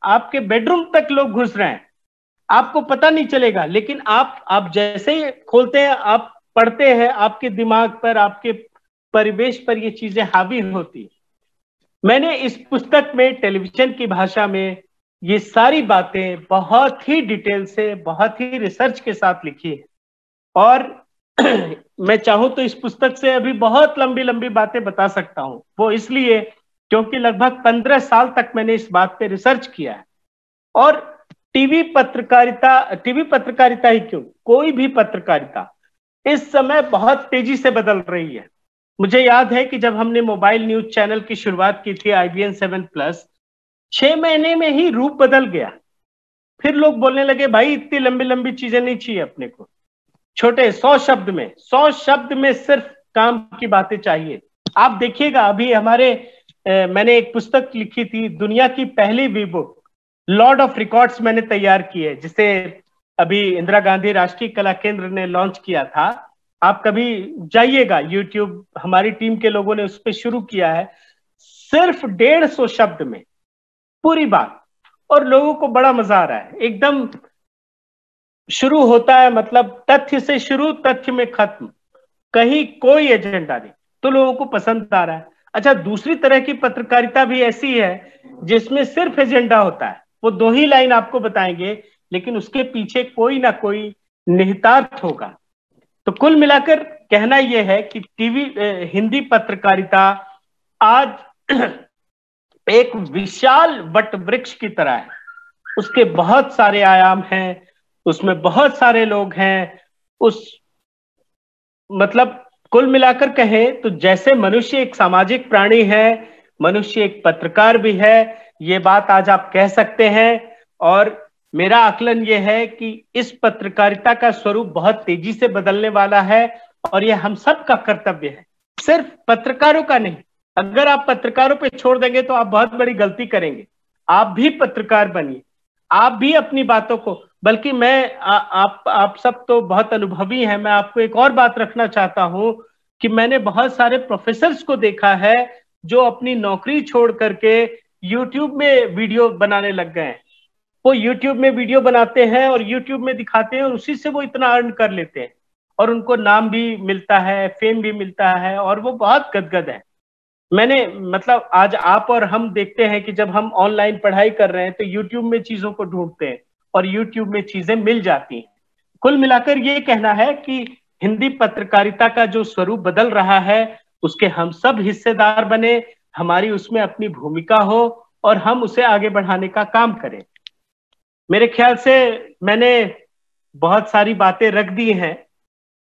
आपके बेडरूम तक लोग घुस रहे हैं, आपको पता नहीं चलेगा। लेकिन आप जैसे ही खोलते हैं, आप पढ़ते हैं, आपके दिमाग पर, आपके परिवेश पर ये चीजें हावी होती है। मैंने इस पुस्तक में टेलीविजन की भाषा में ये सारी बातें बहुत ही डिटेल से, बहुत ही रिसर्च के साथ लिखी है। और मैं चाहूं तो इस पुस्तक से अभी बहुत लंबी लंबी बातें बता सकता हूं। वो इसलिए क्योंकि लगभग 15 साल तक मैंने इस बात पे रिसर्च किया है। और टीवी पत्रकारिता ही क्यों, कोई भी पत्रकारिता इस समय बहुत तेजी से बदल रही है। मुझे याद है कि जब हमने मोबाइल न्यूज चैनल की शुरुआत की थी IBN 7+, 6 महीने में ही रूप बदल गया। फिर लोग बोलने लगे भाई इतनी लंबी लंबी चीजें नहीं चाहिए अपने को, छोटे 100 शब्द में सिर्फ काम की बातें चाहिए। आप देखिएगा अभी मैंने एक पुस्तक लिखी थी, दुनिया की पहली वी बुक लॉर्ड ऑफ रिकॉर्ड्स मैंने तैयार की है, जिसे अभी इंदिरा गांधी राष्ट्रीय कला केंद्र ने लॉन्च किया था। आप कभी जाइएगा यूट्यूब, हमारी टीम के लोगों ने उस पर शुरू किया है, सिर्फ 150 शब्द में पूरी बात। और लोगों को बड़ा मजा आ रहा है। एकदम शुरू होता है, मतलब तथ्य से शुरू, तथ्य में खत्म, कहीं कोई एजेंडा नहीं, तो लोगों को पसंद आ रहा है। अच्छा, दूसरी तरह की पत्रकारिता भी ऐसी है जिसमें सिर्फ एजेंडा होता है, वो 2 ही लाइन आपको बताएंगे, लेकिन उसके पीछे कोई ना कोई निहितार्थ होगा। तो कुल मिलाकर कहना यह है कि हिंदी पत्रकारिता आज एक विशाल वट वृक्ष की तरह है। उसके बहुत सारे आयाम हैं, उसमें बहुत सारे लोग हैं। मतलब कुल मिलाकर कहें तो जैसे मनुष्य एक सामाजिक प्राणी है, मनुष्य एक पत्रकार भी है, ये बात आज आप कह सकते हैं। और मेरा आकलन यह है कि इस पत्रकारिता का स्वरूप बहुत तेजी से बदलने वाला है, और यह हम सब का कर्तव्य है, सिर्फ पत्रकारों का नहीं। अगर आप पत्रकारों पे छोड़ देंगे तो आप बहुत बड़ी गलती करेंगे। आप भी पत्रकार बनिए, आप भी अपनी बातों को, बल्कि आप सब तो बहुत अनुभवी हैं, मैं आपको एक और बात रखना चाहता हूं कि मैंने बहुत सारे प्रोफेसर्स को देखा है जो अपनी नौकरी छोड़ करके यूट्यूब में वीडियो बनाने लग गए हैं। वो यूट्यूब में वीडियो बनाते हैं और यूट्यूब में दिखाते हैं, और उसी से वो इतना अर्न कर लेते हैं, और उनको नाम भी मिलता है, फेम भी मिलता है, और वो बहुत गदगद है। मैंने मतलब आज आप और हम देखते हैं कि जब हम ऑनलाइन पढ़ाई कर रहे हैं तो यूट्यूब में चीजों को ढूंढते हैं और यूट्यूब में चीजें मिल जाती हैं। कुल मिलाकर ये कहना है कि हिंदी पत्रकारिता का जो स्वरूप बदल रहा है उसके हम सब हिस्सेदार बने, हमारी उसमें अपनी भूमिका हो और हम उसे आगे बढ़ाने का काम करें। मेरे ख्याल से मैंने बहुत सारी बातें रख दी हैं,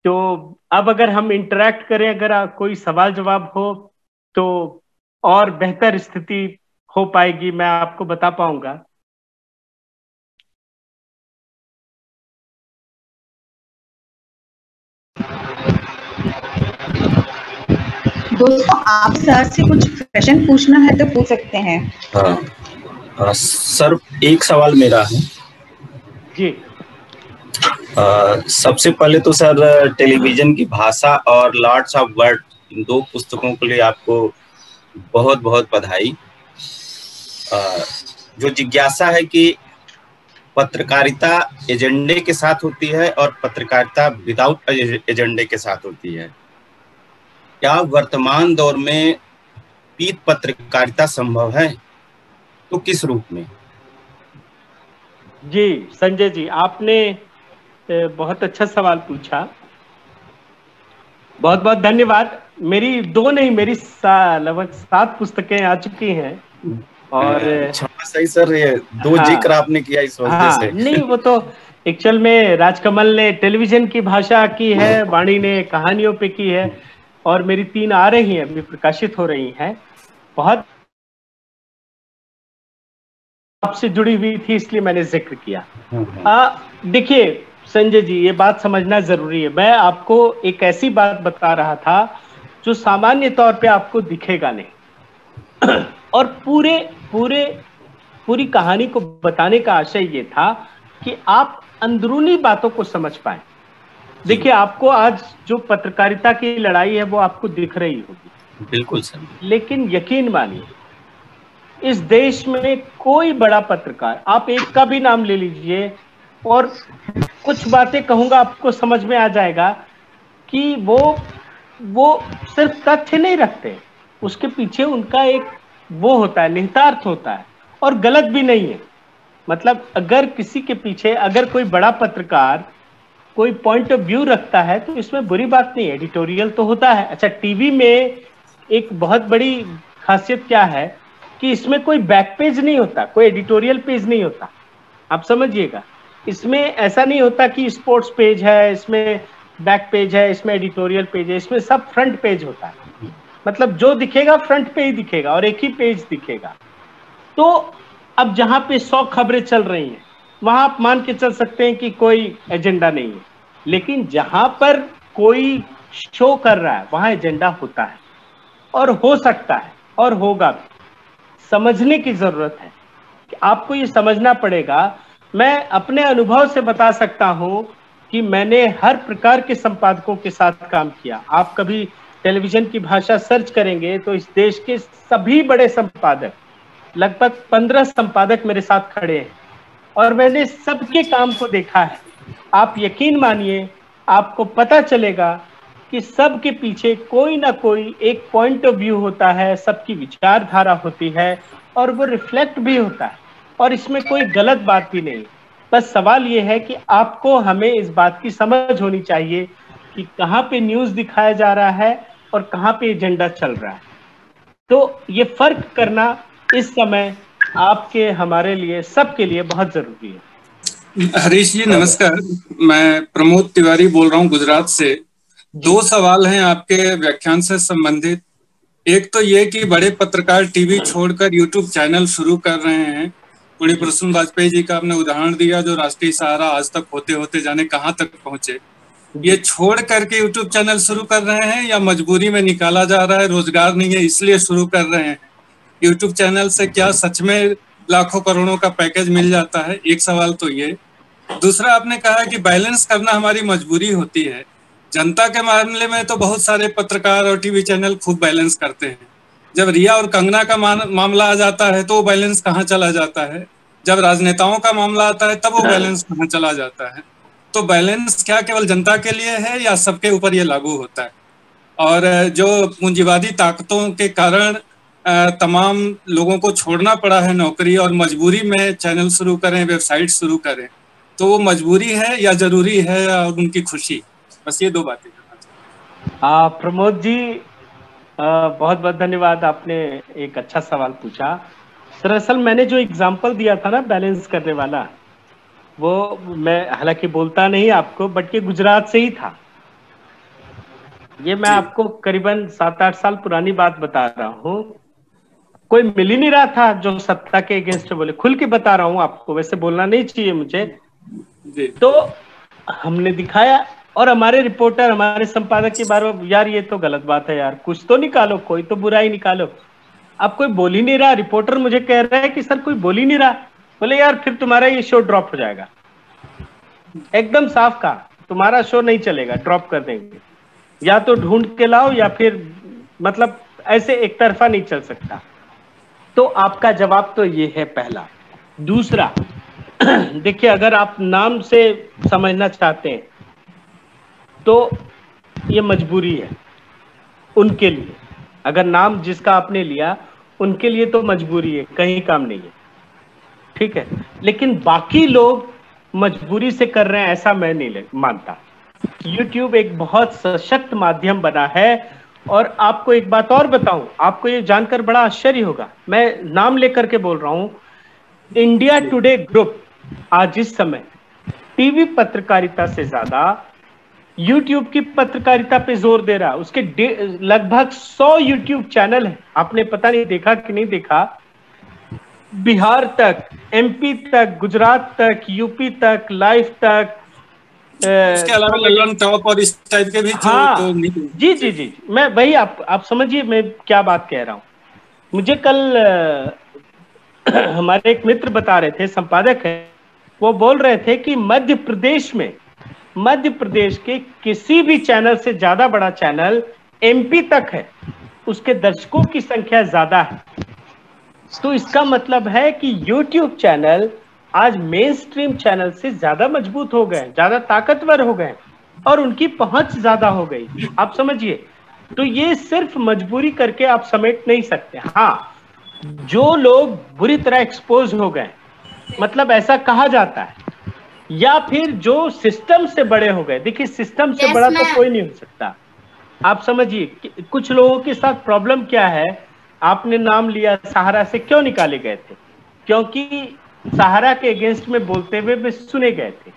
तो अब अगर हम इंटरेक्ट करें, अगर कोई सवाल जवाब हो तो और बेहतर स्थिति हो पाएगी, मैं आपको बता पाऊंगा। दोस्तों, आप सर से कुछ क्वेश्चन पूछना है तो पूछ सकते हैं। सर, एक सवाल मेरा है जी। सबसे पहले तो सर, टेलीविजन की भाषा और लॉर्ड्स ऑफ वर्ड, इन 2 पुस्तकों के लिए आपको बहुत बहुत बधाई। जो जिज्ञासा है कि पत्रकारिता एजेंडे के साथ होती है और पत्रकारिता विदाउट एजेंडे के साथ होती है, क्या वर्तमान दौर में पीत पत्रकारिता संभव है, तो किस रूप में? जी संजय जी, आपने बहुत अच्छा सवाल पूछा, बहुत बहुत धन्यवाद। मेरी 2 नहीं, मेरी लगभग 7 पुस्तकें आ चुकी हैं। और सही सर, ये 2 जिक्र आपने किया इस वजह से। नहीं, वो तो एक्चुअल में राजकमल ने टेलीविजन की भाषा की है, वाणी ने कहानियों पे की है, और मेरी 3 आ रही हैं, अभी प्रकाशित हो रही हैं। बहुत आपसे जुड़ी हुई थी इसलिए मैंने जिक्र किया। देखिए संजय जी, ये बात समझना जरूरी है। मैं आपको एक ऐसी बात बता रहा था जो सामान्य तौर पे आपको दिखेगा नहीं और पूरी कहानी को बताने का आशय ये था कि आप अंदरूनी बातों को समझ पाए। देखिए, आपको आज जो पत्रकारिता की लड़ाई है वो आपको दिख रही होगी। बिल्कुल सर। लेकिन यकीन मानिए, इस देश में कोई बड़ा पत्रकार, आप एक का भी नाम ले लीजिए और कुछ बातें कहूंगा आपको समझ में आ जाएगा कि वो सिर्फ तथ्य नहीं रखते, उसके पीछे उनका एक वो होता है, निहितार्थ होता है, और गलत भी नहीं है। मतलब अगर किसी के पीछे, अगर कोई बड़ा पत्रकार कोई पॉइंट ऑफ व्यू रखता है तो इसमें बुरी बात नहीं है, एडिटोरियल तो होता है। अच्छा, टीवी में एक बहुत बड़ी खासियत क्या है कि इसमें कोई बैक पेज नहीं होता, कोई एडिटोरियल पेज नहीं होता, आप समझिएगा। इसमें ऐसा नहीं होता कि स्पोर्ट्स पेज है, इसमें बैक पेज है, इसमें एडिटोरियल पेज है, इसमें सब फ्रंट पेज होता है। मतलब जो दिखेगा फ्रंट पे ही दिखेगा और एक ही पेज दिखेगा। तो अब जहां पे 100 खबरें चल रही हैं वहां आप मान के चल सकते हैं कि कोई एजेंडा नहीं है, लेकिन जहां पर कोई शो कर रहा है वहां एजेंडा होता है और हो सकता है और होगा भी। समझने की जरूरत है कि आपको ये समझना पड़ेगा। मैं अपने अनुभव से बता सकता हूं कि मैंने हर प्रकार के संपादकों के साथ काम किया। आप कभी टेलीविजन की भाषा सर्च करेंगे तो इस देश के सभी बड़े संपादक, लगभग 15 संपादक मेरे साथ खड़े हैं और मैंने सबके काम को देखा है। आप यकीन मानिए, आपको पता चलेगा कि सबके पीछे कोई ना कोई एक पॉइंट ऑफ व्यू होता है, सबकी विचारधारा होती है और वो रिफ्लेक्ट भी होता है, और इसमें कोई गलत बात भी नहीं। बस सवाल ये है कि आपको, हमें इस बात की समझ होनी चाहिए कि कहाँ पे न्यूज़ दिखाया जा रहा है और कहाँ पे एजेंडा चल रहा है। तो ये फर्क करना इस समय आपके, हमारे लिए, सबके लिए बहुत जरूरी है। हरीश जी नमस्कार, मैं प्रमोद तिवारी बोल रहा हूँ गुजरात से। 2 सवाल हैं आपके व्याख्यान से संबंधित। एक तो ये कि बड़े पत्रकार टीवी छोड़कर यूट्यूब चैनल शुरू कर रहे हैं। पुण्य प्रसून वाजपेयी जी का आपने उदाहरण दिया, जो राष्ट्रीय सहारा आज तक होते होते जाने कहाँ तक पहुंचे। ये छोड़ करके यूट्यूब चैनल शुरू कर रहे हैं या मजबूरी में निकाला जा रहा है, रोजगार नहीं है इसलिए शुरू कर रहे हैं? यूट्यूब चैनल से क्या सच में लाखों करोड़ों का पैकेज मिल जाता है? एक सवाल तो ये। दूसरा, आपने कहा है कि बैलेंस करना हमारी मजबूरी होती है। जनता के मामले में तो बहुत सारे पत्रकार और टीवी चैनल खूब बैलेंस करते हैं। जब रिया और कंगना का मामला आ जाता है तो वो बैलेंस कहाँ चला जाता है? जब राजनेताओं का मामला आता है तब वो बैलेंस कहाँ चला जाता है? तो बैलेंस क्या केवल जनता के लिए है या सबके ऊपर ये लागू होता है? और जो पूंजीवादी ताकतों के कारण तमाम लोगों को छोड़ना पड़ा है नौकरी और मजबूरी में चैनल शुरू करें, वेबसाइट शुरू करें, तो वो मजबूरी है या जरूरी है और उनकी खुशी? बस ये 2 बातें। प्रमोद जी, बहुत बहुत धन्यवाद, आपने एक अच्छा सवाल पूछा। दरअसल मैंने जो एग्जाम्पल दिया था ना बैलेंस करने वाला, वो मैं हालांकि बोलता नहीं आपको, बट ये गुजरात से ही था। ये मैं आपको करीबन 7-8 साल पुरानी बात बता रहा हूँ। कोई मिल ही नहीं रहा था जो सत्ता के अगेंस्ट बोले, खुल के बता रहा हूँ आपको, वैसे बोलना नहीं चाहिए मुझे। तो हमने दिखाया और हमारे रिपोर्टर, हमारे संपादक के बारे में, यार ये तो गलत बात है यार, कुछ तो निकालो, कोई तो बुराई निकालो। अब कोई बोल ही नहीं रहा। रिपोर्टर मुझे कह रहा है कि सर कोई बोल ही नहीं रहा। बोले यार फिर तुम्हारा ये शो ड्रॉप हो जाएगा। एकदम साफ कहा, तुम्हारा शो नहीं चलेगा, ड्रॉप कर देंगे, या तो ढूंढ के लाओ या फिर, मतलब ऐसे एक तरफा नहीं चल सकता। तो आपका जवाब तो ये है पहला। दूसरा, देखिए अगर आप नाम से समझना चाहते हैं तो ये मजबूरी है उनके लिए। अगर नाम जिसका आपने लिया उनके लिए तो मजबूरी है, कहीं काम नहीं है, ठीक है। लेकिन बाकी लोग मजबूरी से कर रहे हैं ऐसा मैं नहीं मानता। YouTube एक बहुत सशक्त माध्यम बना है। और आपको एक बात और बताऊं, आपको ये जानकर बड़ा आश्चर्य होगा, मैं नाम लेकर के बोल रहा हूं, इंडिया टुडे ग्रुप आज इस समय टीवी पत्रकारिता से ज्यादा YouTube की पत्रकारिता पे जोर दे रहा है। उसके लगभग 100 YouTube चैनल है। आपने पता नहीं देखा कि नहीं देखा, बिहार तक, MP तक, गुजरात तक, यूपी तक, लाइव तक, इसके अलावा लल्लन टॉप और इस टाइप के भी। हाँ, तो जी जी जी, मैं वही, आप समझिए मैं क्या बात कह रहा हूँ। मुझे कल हमारे एक मित्र बता रहे थे, संपादक है, वो बोल रहे थे कि मध्य प्रदेश के किसी भी चैनल से ज्यादा बड़ा चैनल एमपी तक है, उसके दर्शकों की संख्या ज्यादा है। तो इसका मतलब है कि यूट्यूब चैनल आज मेन स्ट्रीम चैनल से ज्यादा मजबूत हो गए, ज्यादा ताकतवर हो गए और उनकी पहुंच ज्यादा हो गई। आप समझिए, तो ये सिर्फ मजबूरी करके आप समेट नहीं सकते। हाँ, जो लोग बुरी तरह एक्सपोज हो गए, मतलब ऐसा कहा जाता है, या फिर जो सिस्टम से बड़े हो गए। देखिए, सिस्टम से बड़ा तो कोई नहीं हो सकता। आप समझिए, कुछ लोगों के साथ प्रॉब्लम क्या है। आपने नाम लिया सहारा से, क्यों निकाले गए थे? क्योंकि सहारा के अगेंस्ट में बोलते हुए वे सुने गए थे।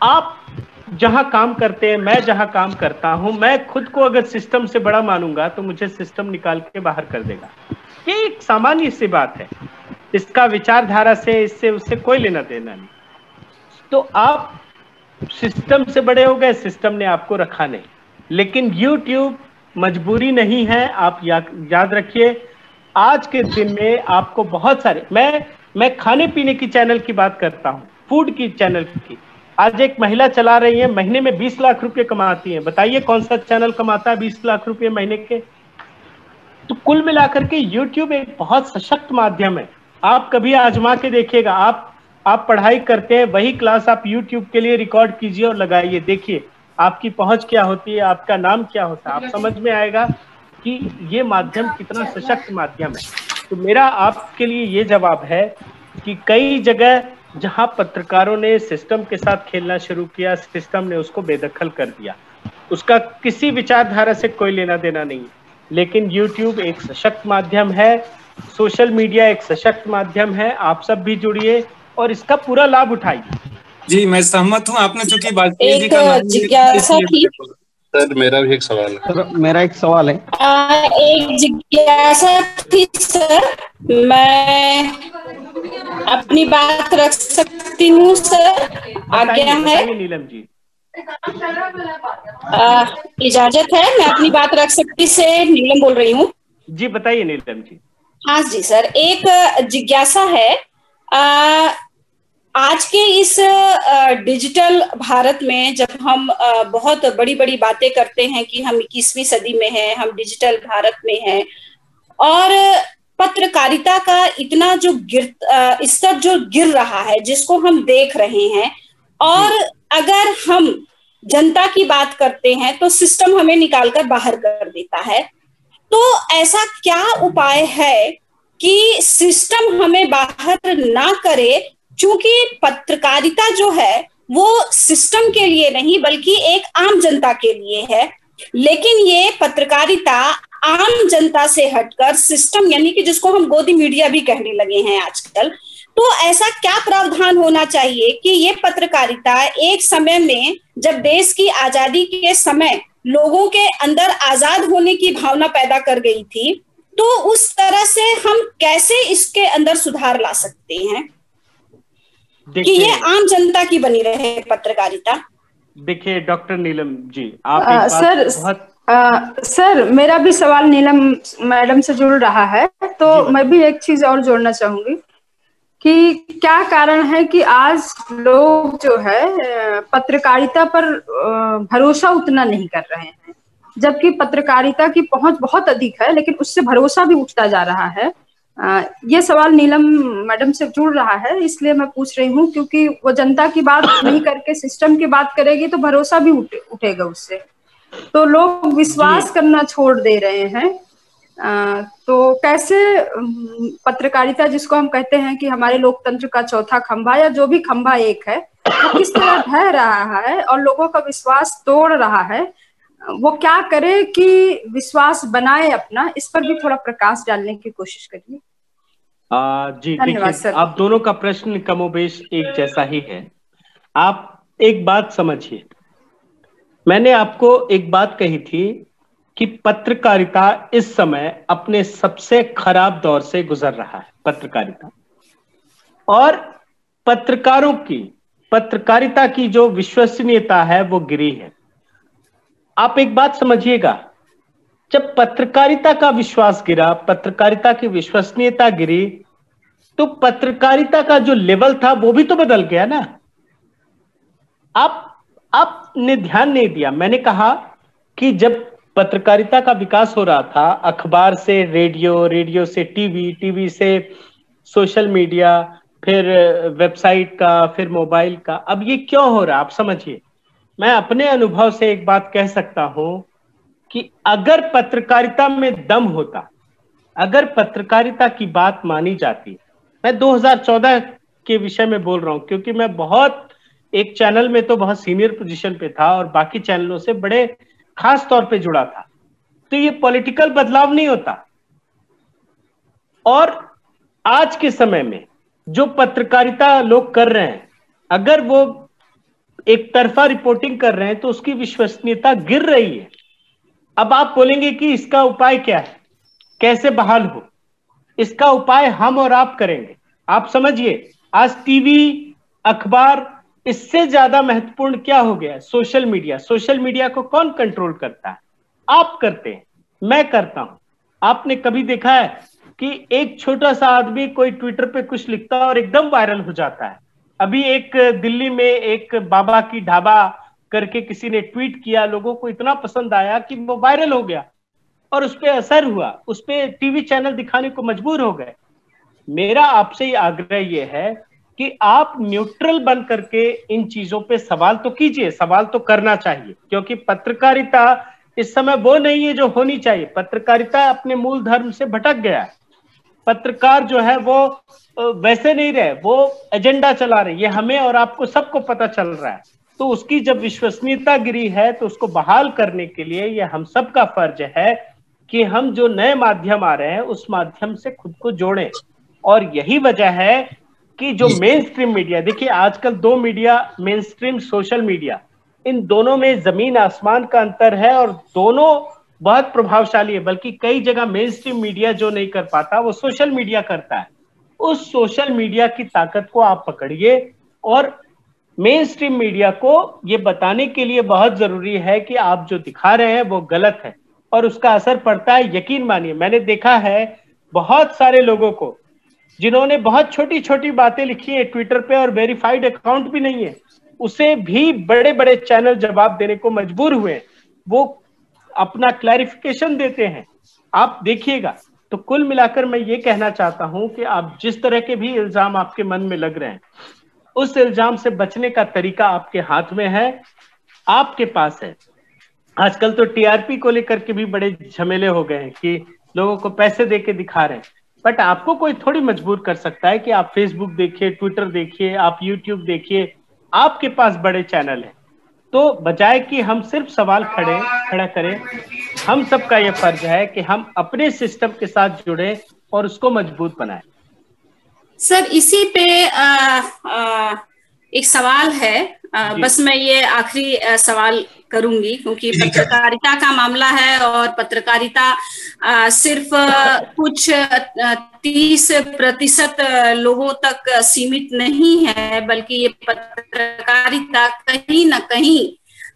आप जहां काम करते हैं, मैं जहां काम करता हूं, मैं खुद को अगर सिस्टम से बड़ा मानूंगा तो मुझे सिस्टम निकाल के बाहर कर देगा। ये एक सामान्य सी बात है, इसका विचारधारा से इससे उससे कोई लेना देना नहीं। तो आप सिस्टम से बड़े हो गए, सिस्टम ने आपको रखा नहीं। लेकिन YouTube मजबूरी नहीं है। आप याद रखिए, आज के दिन में आपको बहुत सारे, मैं खाने पीने की चैनल की बात करता हूं, फूड की चैनल की। आज एक महिला चला रही है, महीने में 20 लाख रुपए कमाती है। बताइए कौन सा चैनल कमाता है 20 लाख रुपए महीने के? तो कुल मिलाकर के YouTube एक बहुत सशक्त माध्यम है। आप कभी आजमा के देखिएगा। आप पढ़ाई करते हैं, वही क्लास आप YouTube के लिए रिकॉर्ड कीजिए और लगाइए, देखिए आपकी पहुंच क्या होती है, आपका नाम क्या होता है। आप समझ में आएगा कि ये माध्यम कितना सशक्त माध्यम है। तो मेरा आपके लिए ये जवाब है कि कई जगह जहां पत्रकारों ने सिस्टम के साथ खेलना शुरू किया, सिस्टम ने उसको बेदखल कर दिया। उसका किसी विचारधारा से कोई लेना देना नहीं। लेकिन YouTube एक सशक्त माध्यम है, सोशल मीडिया एक सशक्त माध्यम है। आप सब भी जुड़िए और इसका पूरा लाभ उठाइए। जी, मैं सहमत हूँ। आपने चूंकि वाजपेयी जी का नाम जिज्ञासा थी सर, मेरा भी एक सवाल है। सर, मेरा एक सवाल है। एक जिज्ञासा थी सर, मैं अपनी बात रख सकती हूँ सर? आज्ञा है? नीलम जी, इजाजत है? मैं अपनी बात रख सकती से नीलम बोल रही हूँ। जी बताइए नीलम जी। हाँ जी सर, एक जिज्ञासा है। आज के इस डिजिटल भारत में जब हम बहुत बड़ी बड़ी बातें करते हैं कि हम 21वीं सदी में हैं, हम डिजिटल भारत में हैं, और पत्रकारिता का इतना जो स्तर जो गिर रहा है, जिसको हम देख रहे हैं, और अगर हम जनता की बात करते हैं तो सिस्टम हमें निकालकर बाहर कर देता है। तो ऐसा क्या उपाय है कि सिस्टम हमें बाहर ना करे? क्योंकि पत्रकारिता जो है वो सिस्टम के लिए नहीं बल्कि एक आम जनता के लिए है। लेकिन ये पत्रकारिता आम जनता से हटकर सिस्टम, यानी कि जिसको हम गोदी मीडिया भी कहने लगे हैं आजकल, तो ऐसा क्या प्रावधान होना चाहिए कि ये पत्रकारिता एक समय में, जब देश की आजादी के समय लोगों के अंदर आजाद होने की भावना पैदा कर गई थी, तो उस तरह से हम कैसे इसके अंदर सुधार ला सकते हैं कि ये आम जनता की बनी रहे पत्रकारिता? देखिए डॉक्टर नीलम जी, आप सर, मेरा भी सवाल नीलम मैडम से जुड़ रहा है, तो मैं भी एक चीज और जोड़ना चाहूंगी कि क्या कारण है कि आज लोग जो है पत्रकारिता पर भरोसा उतना नहीं कर रहे हैं, जबकि पत्रकारिता की पहुंच बहुत अधिक है, लेकिन उससे भरोसा भी उठता जा रहा है। ये सवाल नीलम मैडम से जुड़ रहा है, इसलिए मैं पूछ रही हूँ, क्योंकि वो जनता की बात नहीं करके सिस्टम की बात करेगी तो भरोसा भी उठेगा उससे। तो लोग विश्वास करना छोड़ दे रहे हैं। तो कैसे पत्रकारिता, जिसको हम कहते हैं कि हमारे लोकतंत्र का चौथा खंभा या जो भी खंभा एक है, वो किस तरह ढह रहा है और लोगों का विश्वास तोड़ रहा है, वो क्या करे कि विश्वास बनाए अपना, इस पर भी थोड़ा प्रकाश डालने की कोशिश करिए। जी देखिए, आप दोनों का प्रश्न कमोबेश एक जैसा ही है। आप एक बात समझिए, मैंने आपको एक बात कही थी कि पत्रकारिता इस समय अपने सबसे खराब दौर से गुजर रहा है पत्रकारिता, और पत्रकारों की, पत्रकारिता की जो विश्वसनीयता है वो गिरी है। आप एक बात समझिएगा, जब पत्रकारिता का विश्वास गिरा, पत्रकारिता की विश्वसनीयता गिरी, तो पत्रकारिता का जो लेवल था वो भी तो बदल गया ना। आपने ध्यान नहीं दिया। मैंने कहा कि जब पत्रकारिता का विकास हो रहा था, अखबार से रेडियो, रेडियो से टीवी, टीवी से सोशल मीडिया, फिर वेबसाइट का, फिर मोबाइल का, अब ये क्यों हो रहा है आप समझिए। मैं अपने अनुभव से एक बात कह सकता हूं कि अगर पत्रकारिता में दम होता, अगर पत्रकारिता की बात मानी जाती, मैं 2014 के विषय में बोल रहा हूं क्योंकि मैं बहुत एक चैनल में तो बहुत सीनियर पोजीशन पे था और बाकी चैनलों से बड़े खास तौर पे जुड़ा था, तो ये पॉलिटिकल बदलाव नहीं होता। और आज के समय में जो पत्रकारिता लोग कर रहे हैं, अगर वो एक तरफा रिपोर्टिंग कर रहे हैं तो उसकी विश्वसनीयता गिर रही है। अब आप बोलेंगे कि इसका उपाय क्या है, कैसे बहाल हो? इसका उपाय हम और आप करेंगे। आप समझिए, आज टीवी, अखबार, इससे ज्यादा महत्वपूर्ण क्या हो गया? Social media. सोशल मीडिया को कौन कंट्रोल करता है? आप करते हैं, मैं करता हूं। आपने कभी देखा है कि एक छोटा सा आदमी कोई ट्विटर पे कुछ लिखता है और एकदम वायरल हो जाता है? अभी एक दिल्ली में एक बाबा की ढाबा करके किसी ने ट्वीट किया, लोगों को इतना पसंद आया कि वो वायरल हो गया और उस पर असर हुआ, उस पर टीवी चैनल दिखाने को मजबूर हो गए। मेरा आपसे आग्रह यह है कि आप न्यूट्रल बन करके इन चीजों पे सवाल तो कीजिए, सवाल तो करना चाहिए, क्योंकि पत्रकारिता इस समय वो नहीं है जो होनी चाहिए। पत्रकारिता अपने मूल धर्म से भटक गया है। पत्रकार जो है वो वैसे नहीं रहे, वो एजेंडा चला रहे, ये हमें और आपको सबको पता चल रहा है। तो उसकी जब विश्वसनीयता गिरी है तो उसको बहाल करने के लिए ये हम सबका फर्ज है कि हम जो नए माध्यम आ रहे हैं उस माध्यम से खुद को जोड़ें। और यही वजह है कि जो मेन स्ट्रीम मीडिया, देखिए आजकल दो media, mainstream, social media, इन दोनों में जमीन आसमान का अंतर है और दोनों बहुत प्रभावशाली है। बल्कि कई जगह मेन स्ट्रीम मीडिया जो नहीं कर पाता वो सोशल मीडिया करता है। उस सोशल मीडिया की ताकत को आप पकड़िए और मेन स्ट्रीम मीडिया को ये बताने के लिए बहुत जरूरी है कि आप जो दिखा रहे हैं वो गलत है और उसका असर पड़ता है। यकीन मानिए, मैंने देखा है बहुत सारे लोगों को जिन्होंने बहुत छोटी छोटी बातें लिखी है ट्विटर पे और वेरीफाइड अकाउंट भी नहीं है, उसे भी बड़े बड़े चैनल जवाब देने को मजबूर हुए। वो अपना क्लैरिफिकेशन देते हैं, आप देखिएगा। तो कुल मिलाकर मैं ये कहना चाहता हूं कि आप जिस तरह के भी इल्जाम आपके मन में लग रहे हैं, उस इल्जाम से बचने का तरीका आपके हाथ में है, आपके पास है। आजकल तो टीआरपी को लेकर के भी बड़े झमेले हो गए हैं कि लोगों को पैसे देके दिखा रहे हैं, बट आपको कोई थोड़ी मजबूर कर सकता है कि आप फेसबुक देखिए, ट्विटर देखिए, आप यूट्यूब देखिए, आपके पास बड़े चैनल हैं। तो बजाय कि हम सिर्फ सवाल खड़ा करें, हम सबका यह फर्ज है कि हम अपने सिस्टम के साथ जुड़े और उसको मजबूत बनाएं। सर, इसी पे एक सवाल है, बस मैं ये आखिरी सवाल करूंगी क्योंकि पत्रकारिता का मामला है और पत्रकारिता सिर्फ कुछ 30% लोगों तक सीमित नहीं है, बल्कि ये पत्रकारिता कहीं ना कहीं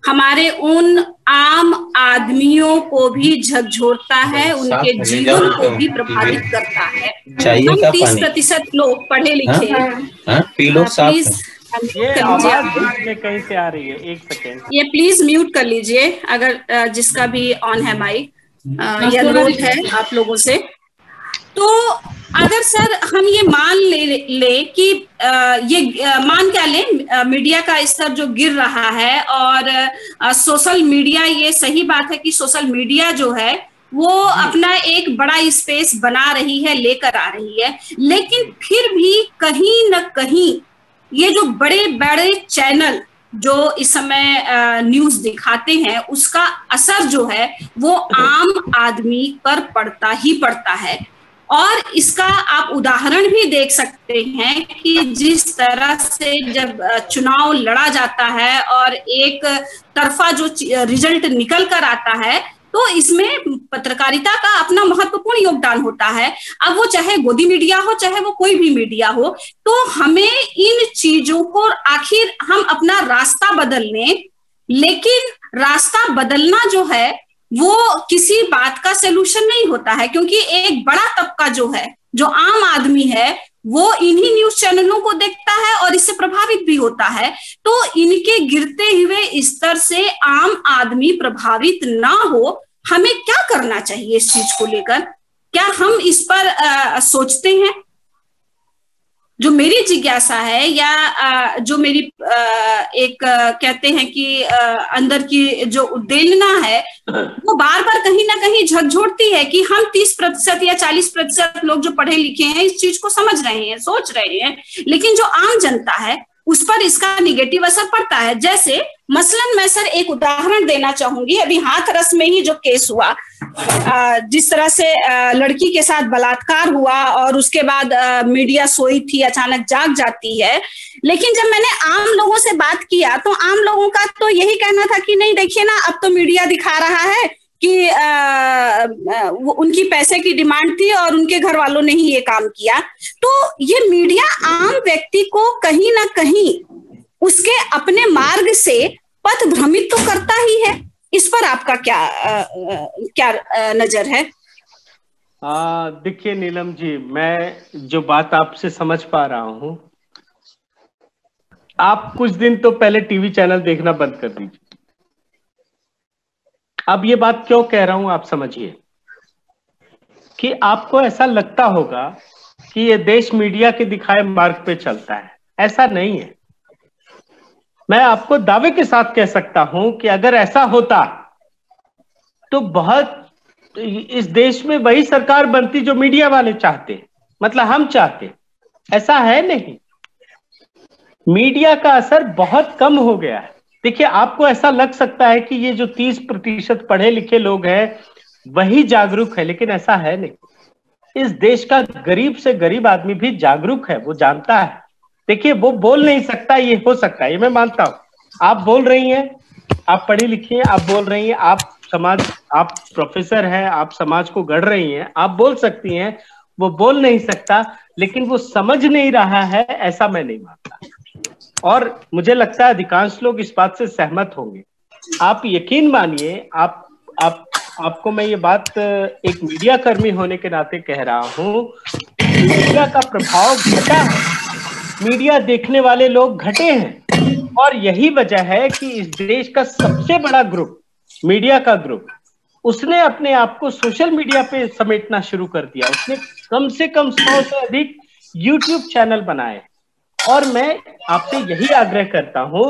हमारे उन आम आदमियों को भी झकझोरता है, उनके जीवन को भी प्रभावित करता है। हम 30% लोग पढ़े लिखे हैं। प्लीज ये आवाज बीच में कहीं से आ रही है, एक सेकेंड, ये प्लीज म्यूट कर लीजिए अगर जिसका भी ऑन है माइक, या अनुरोध है आप लोगों से। तो अगर सर हम ये मान ले कि ये मान क्या ले, मीडिया का स्तर जो गिर रहा है और सोशल मीडिया, ये सही बात है कि सोशल मीडिया जो है वो अपना एक बड़ा स्पेस बना रही है, लेकर आ रही है, लेकिन फिर भी कहीं न कहीं ये जो बड़े बड़े चैनल जो इस समय न्यूज दिखाते हैं, उसका असर जो है वो आम आदमी पर पड़ता ही पड़ता है। और इसका आप उदाहरण भी देख सकते हैं कि जिस तरह से जब चुनाव लड़ा जाता है और एक तरफा जो रिजल्ट निकल कर आता है, तो इसमें पत्रकारिता का अपना महत्वपूर्ण योगदान होता है। अब वो चाहे गोदी मीडिया हो, चाहे वो कोई भी मीडिया हो, तो हमें इन चीजों को, आखिर हम अपना रास्ता बदल लें, लेकिन रास्ता बदलना जो है वो किसी बात का सलूशन नहीं होता है, क्योंकि एक बड़ा तबका जो है, जो आम आदमी है, वो इन्हीं न्यूज चैनलों को देखता है और इससे प्रभावित भी होता है। तो इनके गिरते हुए स्तर से आम आदमी प्रभावित ना हो, हमें क्या करना चाहिए इस चीज को लेकर? क्या हम इस पर सोचते हैं? जो मेरी जिज्ञासा है या जो मेरी एक कहते हैं कि अंदर की जो उद्वेलना है, वो बार बार कहीं ना कहीं झकझोरती है कि हम 30% या 40% लोग जो पढ़े लिखे हैं इस चीज को समझ रहे हैं, सोच रहे हैं, लेकिन जो आम जनता है उस पर इसका निगेटिव असर पड़ता है। जैसे मसलन मैं सर एक उदाहरण देना चाहूंगी, अभी हाथरस में ही जो केस हुआ, जिस तरह से लड़की के साथ बलात्कार हुआ और उसके बाद मीडिया सोई थी, अचानक जाग जाती है। लेकिन जब मैंने आम लोगों से बात किया तो आम लोगों का तो यही कहना था कि नहीं देखिए ना, अब तो मीडिया दिखा रहा है कि उनकी पैसे की डिमांड थी और उनके घर वालों ने ही ये काम किया। तो ये मीडिया आम व्यक्ति को कहीं ना कहीं उसके अपने मार्ग से पथ भ्रमित तो करता ही है। इस पर आपका क्या नजर है? देखिए नीलम जी, मैं जो बात आपसे समझ पा रहा हूं, आप कुछ दिन तो पहले टीवी चैनल देखना बंद कर दीजिए। अब ये बात क्यों कह रहा हूं आप समझिए कि आपको ऐसा लगता होगा कि ये देश मीडिया के दिखाए मार्ग पे चलता है। ऐसा नहीं है। मैं आपको दावे के साथ कह सकता हूं कि अगर ऐसा होता तो बहुत इस देश में वही सरकार बनती जो मीडिया वाले चाहते, मतलब हम चाहते। ऐसा है नहीं। मीडिया का असर बहुत कम हो गया है। देखिए, आपको ऐसा लग सकता है कि ये जो 30% पढ़े लिखे लोग हैं वही जागरूक है, लेकिन ऐसा है नहीं। इस देश का गरीब से गरीब आदमी भी जागरूक है, वो जानता है। देखिए, वो बोल नहीं सकता, ये हो सकता है, ये मैं मानता हूं। आप बोल रही हैं, आप पढ़ी लिखी हैं, आप बोल रही हैं, आप प्रोफेसर हैं, आप समाज को गढ़ रही हैं, आप बोल सकती हैं। वो बोल नहीं सकता, लेकिन वो समझ नहीं रहा है, ऐसा मैं नहीं मानता। और मुझे लगता है अधिकांश लोग इस बात से सहमत होंगे। आप यकीन मानिए, आपको मैं ये बात एक मीडिया कर्मी होने के नाते कह रहा हूं, मीडिया का प्रभाव घटा है, मीडिया देखने वाले लोग घटे हैं। और यही वजह है कि इस देश का सबसे बड़ा ग्रुप, मीडिया का ग्रुप, उसने अपने आप को सोशल मीडिया पे समेटना शुरू कर दिया। उसने कम से कम 100 से अधिक यूट्यूब चैनल बनाए। और मैं आपसे यही आग्रह करता हूं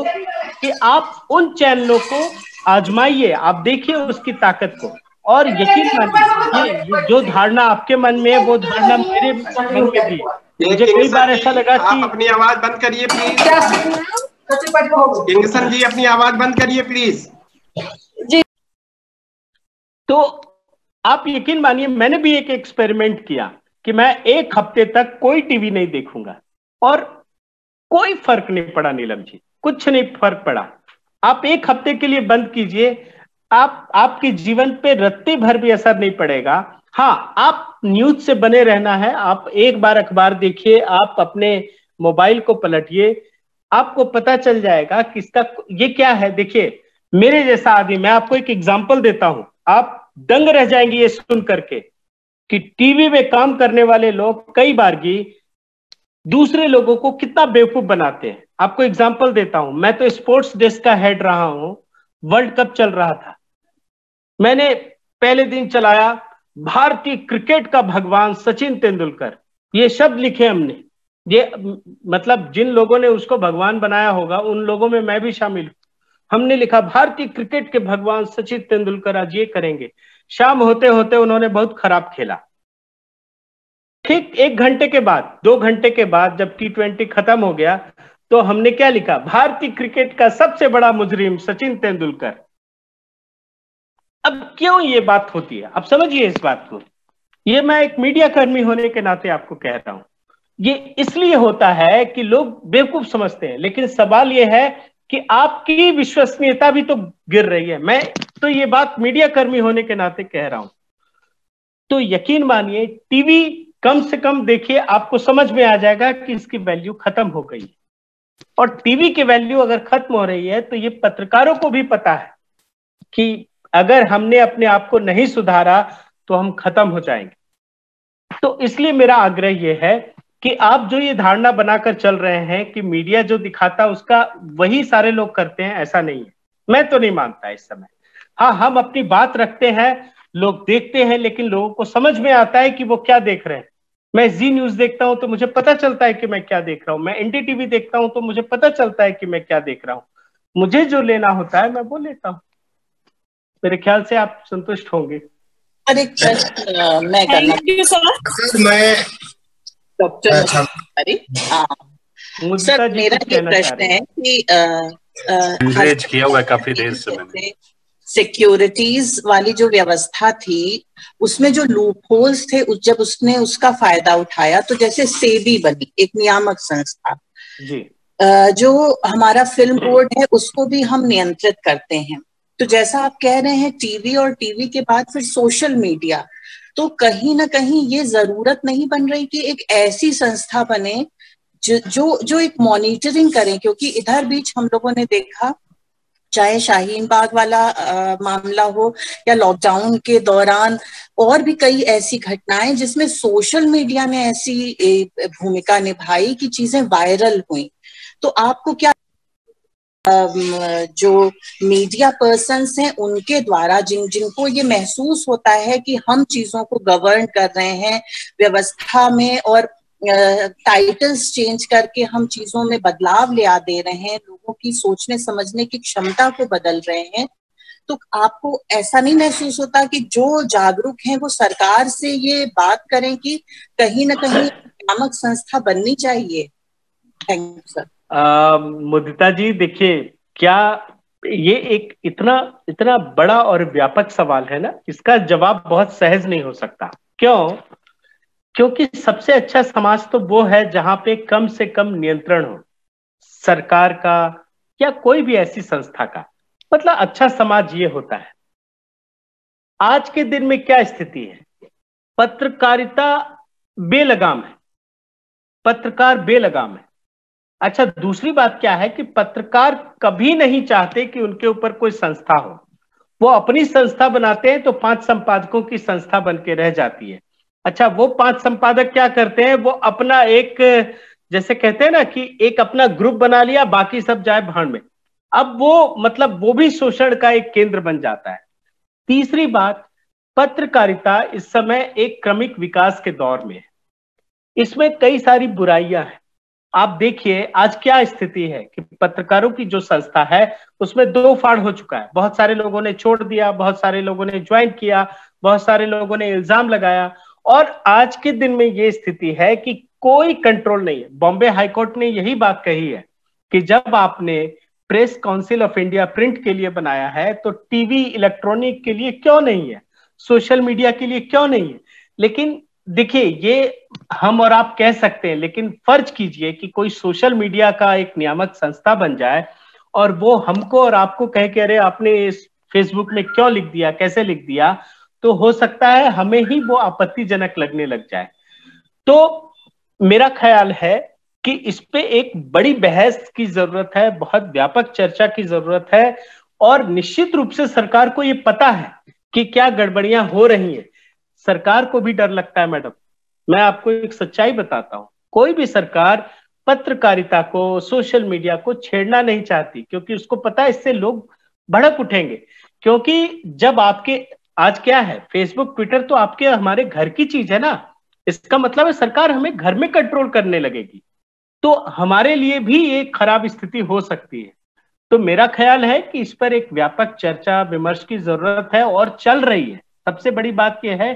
कि आप उन चैनलों को आजमाइए, आप देखिए उसकी ताकत को। और यकीन मानिए, जो धारणा आपके मन में है वो धारणा मेरे मन में भी है। मुझे कई बार ऐसा लगा कि अपनी आवाज बंद करिए प्लीज। किंगसन जी, अपनी आवाज बंद करिए प्लीज। तो आप यकीन मानिए, मैंने भी एक एक्सपेरिमेंट किया कि मैं एक हफ्ते तक कोई टीवी नहीं देखूंगा, और कोई फर्क नहीं पड़ा नीलम जी, कुछ नहीं फर्क पड़ा। आप एक हफ्ते के लिए बंद कीजिए, आपके जीवन पे रत्ती भर भी असर नहीं पड़ेगा। हाँ, आप न्यूज से बने रहना है। आप एक बार अखबार देखिए, आप अपने मोबाइल को पलटिए, आपको पता चल जाएगा कि इसका ये क्या है। देखिए, मेरे जैसा आदमी, मैं आपको एक एग्जांपल देता हूं, आप दंग रह जाएंगे ये सुन करके कि टीवी में काम करने वाले लोग कई बार की दूसरे लोगों को कितना बेवकूफ बनाते हैं। आपको एग्जांपल देता हूं, मैं तो स्पोर्ट्स डेस्क का हेड रहा हूं। वर्ल्ड कप चल रहा था, मैंने पहले दिन चलाया, भारतीय क्रिकेट का भगवान सचिन तेंदुलकर, ये शब्द लिखे हमने। ये मतलब जिन लोगों ने उसको भगवान बनाया होगा उन लोगों में मैं भी शामिल हूं। हमने लिखा, भारतीय क्रिकेट के भगवान सचिन तेंदुलकर आज ये करेंगे। शाम होते होते उन्होंने बहुत खराब खेला। ठीक 1 घंटे के बाद, 2 घंटे के बाद जब T20 खत्म हो गया तो हमने क्या लिखा, भारतीय क्रिकेट का सबसे बड़ा मुजरिम सचिन तेंदुलकर। अब क्यों ये बात होती है, आप समझिए इस बात को। ये मैं एक मीडिया कर्मी होने के नाते आपको कह रहा हूं। ये इसलिए होता है कि लोग बेवकूफ समझते हैं, लेकिन सवाल ये है कि आपकी विश्वसनीयता भी तो गिर रही है। मैं तो ये बात मीडिया कर्मी होने के नाते कह रहा हूं। तो यकीन मानिए, टीवी कम से कम देखिए, आपको समझ में आ जाएगा कि इसकी वैल्यू खत्म हो गई है। और टीवी की वैल्यू अगर खत्म हो रही है तो ये पत्रकारों को भी पता है कि अगर हमने अपने आप को नहीं सुधारा तो हम खत्म हो जाएंगे। तो इसलिए मेरा आग्रह यह है कि आप जो ये धारणा बनाकर चल रहे हैं कि मीडिया जो दिखाता है उसका वही सारे लोग करते हैं, ऐसा नहीं है। मैं तो नहीं मानता इस समय। हाँ, हम अपनी बात रखते हैं, लोग देखते हैं, लेकिन लोगों को समझ में आता है कि वो क्या देख रहे हैं। मैं जी न्यूज देखता हूं तो मुझे पता चलता है कि मैं क्या देख रहा हूं, मैं एनडीटीवी देखता हूं तो मुझे पता चलता है कि मैं क्या देख रहा हूं। मुझे जो लेना होता है मैं वो लेता हूं। मेरे ख्याल से आप संतुष्ट होंगे। एक प्रश्न मैं करना मैं डॉक्टर सर, मेरा ये प्रश्न है कि किया हुआ है काफी देर से मैंने। सिक्योरिटीज वाली जो व्यवस्था थी उसमें जो लूप होल्स थे, जब उसने उसका फायदा उठाया तो जैसे सेबी बनी एक नियामक संस्था जी, जो हमारा फिल्म बोर्ड है उसको भी हम नियंत्रित करते हैं। तो जैसा आप कह रहे हैं टीवी और टीवी के बाद फिर सोशल मीडिया, तो कहीं ना कहीं ये जरूरत नहीं बन रही कि एक ऐसी संस्था बने जो एक मॉनिटरिंग करें, क्योंकि इधर बीच हम लोगों ने देखा चाहे शाहीन बाग वाला मामला हो या लॉकडाउन के दौरान और भी कई ऐसी घटनाएं जिसमें सोशल मीडिया ने ऐसी भूमिका निभाई कि चीजें वायरल हुई। तो आपको क्या जो मीडिया पर्सन्स हैं उनके द्वारा जिनको ये महसूस होता है कि हम चीजों को गवर्न कर रहे हैं व्यवस्था में और टाइटल्स चेंज करके हम चीजों में बदलाव ले आ दे रहे हैं, लोगों की सोचने समझने की क्षमता को बदल रहे हैं, तो आपको ऐसा नहीं महसूस होता कि जो जागरूक हैं वो सरकार से ये बात करें कि कहीं ना कहीं नियामक संस्था बननी चाहिए? Thank you sir. Mudita ji, देखिए, क्या ये एक इतना बड़ा और व्यापक सवाल है ना, इसका जवाब बहुत सहज नहीं हो सकता। क्योंकि सबसे अच्छा समाज तो वो है जहां पे कम से कम नियंत्रण हो, सरकार का या कोई भी ऐसी संस्था का। मतलब अच्छा समाज ये होता है। आज के दिन में क्या स्थिति है? पत्रकारिता बेलगाम है, पत्रकार बेलगाम है। अच्छा, दूसरी बात क्या है कि पत्रकार कभी नहीं चाहते कि उनके ऊपर कोई संस्था हो। वो अपनी संस्था बनाते हैं तो 5 संपादकों की संस्था बन के रह जाती है। अच्छा, वो 5 संपादक क्या करते हैं? वो अपना एक, जैसे कहते हैं ना कि एक अपना ग्रुप बना लिया, बाकी सब जाए भाड़ में। अब वो मतलब वो भी शोषण का एक केंद्र बन जाता है। तीसरी बात, पत्रकारिता इस समय एक क्रमिक विकास के दौर में है। इसमें कई सारी बुराइयां हैं। आप देखिए आज क्या स्थिति है कि पत्रकारों की जो संस्था है उसमें 2 फाड़ हो चुका है। बहुत सारे लोगों ने छोड़ दिया, बहुत सारे लोगों ने ज्वाइन किया, बहुत सारे लोगों ने इल्जाम लगाया, और आज के दिन में ये स्थिति है कि कोई कंट्रोल नहीं है। बॉम्बे हाईकोर्ट ने यही बात कही है कि जब आपने press council of India print के लिए बनाया है तो टीवी इलेक्ट्रॉनिक के लिए क्यों नहीं है, सोशल मीडिया के लिए क्यों नहीं है? लेकिन देखिए, ये हम और आप कह सकते हैं, लेकिन फर्ज कीजिए कि कोई सोशल मीडिया का एक नियामक संस्था बन जाए और वो हमको और आपको कह के अरे आपने इस फेसबुक में क्यों लिख दिया, कैसे लिख दिया, तो हो सकता है हमें ही वो आपत्तिजनक लगने लग जाए। तो मेरा ख्याल है कि इस पे एक बड़ी बहस की जरूरत है, बहुत व्यापक चर्चा की जरूरत है, और निश्चित रूप से सरकार को ये पता है कि क्या गड़बड़ियां हो रही हैं। सरकार को भी डर लगता है मैडम। मैं आपको एक सच्चाई बताता हूं, कोई भी सरकार पत्रकारिता को, सोशल मीडिया को छेड़ना नहीं चाहती, क्योंकि उसको पता है इससे लोग भड़क उठेंगे। क्योंकि जब आपके आज क्या है, फेसबुक ट्विटर तो आपके हमारे घर की चीज है ना, इसका मतलब है सरकार हमें घर में कंट्रोल करने लगेगी, तो हमारे लिए भी एक खराब स्थिति हो सकती है। तो मेरा ख्याल है कि इस पर एक व्यापक चर्चा विमर्श की जरूरत है और चल रही है। सबसे बड़ी बात यह है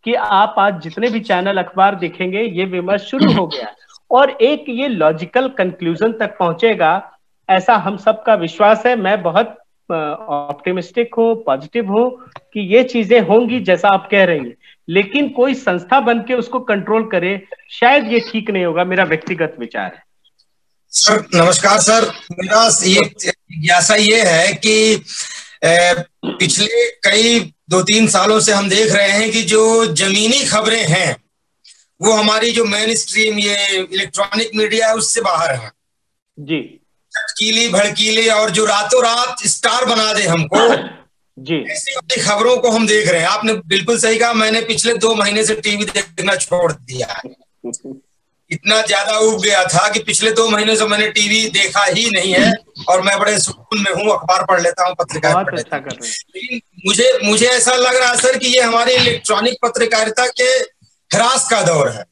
कि आप आज जितने भी चैनल अखबार देखेंगे ये विमर्श शुरू हो गया और एक ये लॉजिकल कंक्लूजन तक पहुंचेगा, ऐसा हम सबका विश्वास है। मैं बहुत ऑप्टिमिस्टिक हूँ, पॉजिटिव हूँ कि ये चीजें होंगी जैसा आप कह रही हैं, लेकिन कोई संस्था बन के उसको कंट्रोल करे शायद ये ठीक नहीं होगा। मेरा व्यक्तिगत विचार है। सर नमस्कार सर, मेरा ये जिज्ञासा ये है कि पिछले कई 2-3 सालों से हम देख रहे हैं कि जो जमीनी खबरें हैं वो हमारी जो मेन स्ट्रीम ये इलेक्ट्रॉनिक मीडिया है उससे बाहर है जी। चटकीली भड़कीली और जो रातों रात स्टार बना दे हमको जी, ऐसी वाली खबरों को हम देख रहे हैं। आपने बिल्कुल सही कहा, मैंने पिछले 2 महीने से टीवी देखना छोड़ दिया है। इतना ज्यादा उब गया था कि पिछले 2 महीने से मैंने टीवी देखा ही नहीं है, और मैं बड़े सुकून में हूँ, अखबार पढ़ लेता हूँ, पत्रिकाएं पढ़ लेता हूँ। लेकिन मुझे ऐसा लग रहा है सर कि ये हमारे इलेक्ट्रॉनिक पत्रकारिता के ह्रास का दौर है,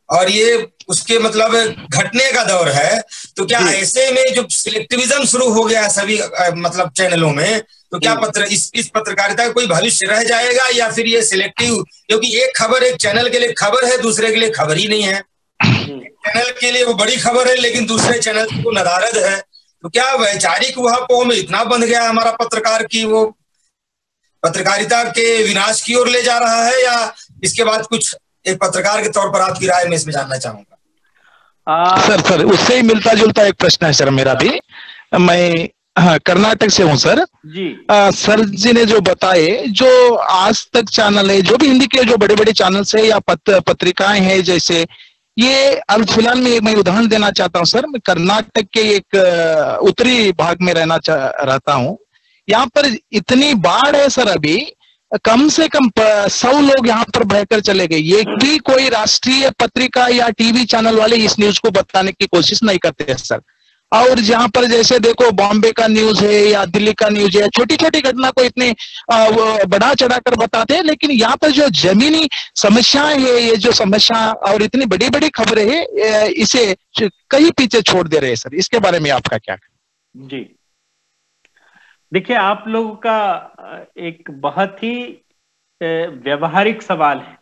और ये उसके मतलब घटने का दौर है। तो क्या ऐसे में जो सिलेक्टिविज्म शुरू हो गया है सभी मतलब चैनलों में, तो क्या इस पत्रकारिता का कोई भविष्य रह जाएगा, या फिर ये सिलेक्टिव, क्योंकि एक खबर एक चैनल के लिए खबर है, दूसरे के लिए खबर ही नहीं है। चैनल के लिए वो बड़ी खबर है, लेकिन दूसरे चैनल को नदारद है। तो क्या वैचारिक ऊहापोह में इतना बंध गया हमारा पत्रकार की वो पत्रकारिता के विनाश की ओर ले जा रहा है, या इसके बाद कुछ एक पत्रकार के तौर पर आपकी राय मैं इसमें जानना चाहूंगा। सर उससे ही मिलता जुलता एक प्रश्न है सर मेरा भी। मैं कर्नाटक से हूँ सर जी। सर जी ने जो बताए, जो आज तक चैनल है, जो भी हिंदी के जो बड़े बड़े चैनल्स है या पत्रिकाएं हैं, जैसे ये अब फिलहाल में मैं उदाहरण देना चाहता हूँ सर। मैं कर्नाटक के एक उत्तरी भाग में रहता हूँ। यहाँ पर इतनी बाढ़ है सर, अभी कम से कम 100 लोग यहाँ पर बहकर चले गए। ये भी कोई राष्ट्रीय पत्रिका या टीवी चैनल वाले इस न्यूज को बताने की कोशिश नहीं करते हैं सर। और जहाँ पर जैसे देखो बॉम्बे का न्यूज है या दिल्ली का न्यूज है, छोटी छोटी घटना को इतने बढ़ा चढ़ाकर बताते हैं, लेकिन यहाँ पर जो जमीनी समस्याएं है, ये जो समस्या और इतनी बड़ी बड़ी खबरें है, इसे कहीं पीछे छोड़ दे रहे हैं सर। इसके बारे में आपका क्या? जी देखिए, आप लोगों का एक बहुत ही व्यवहारिक सवाल है।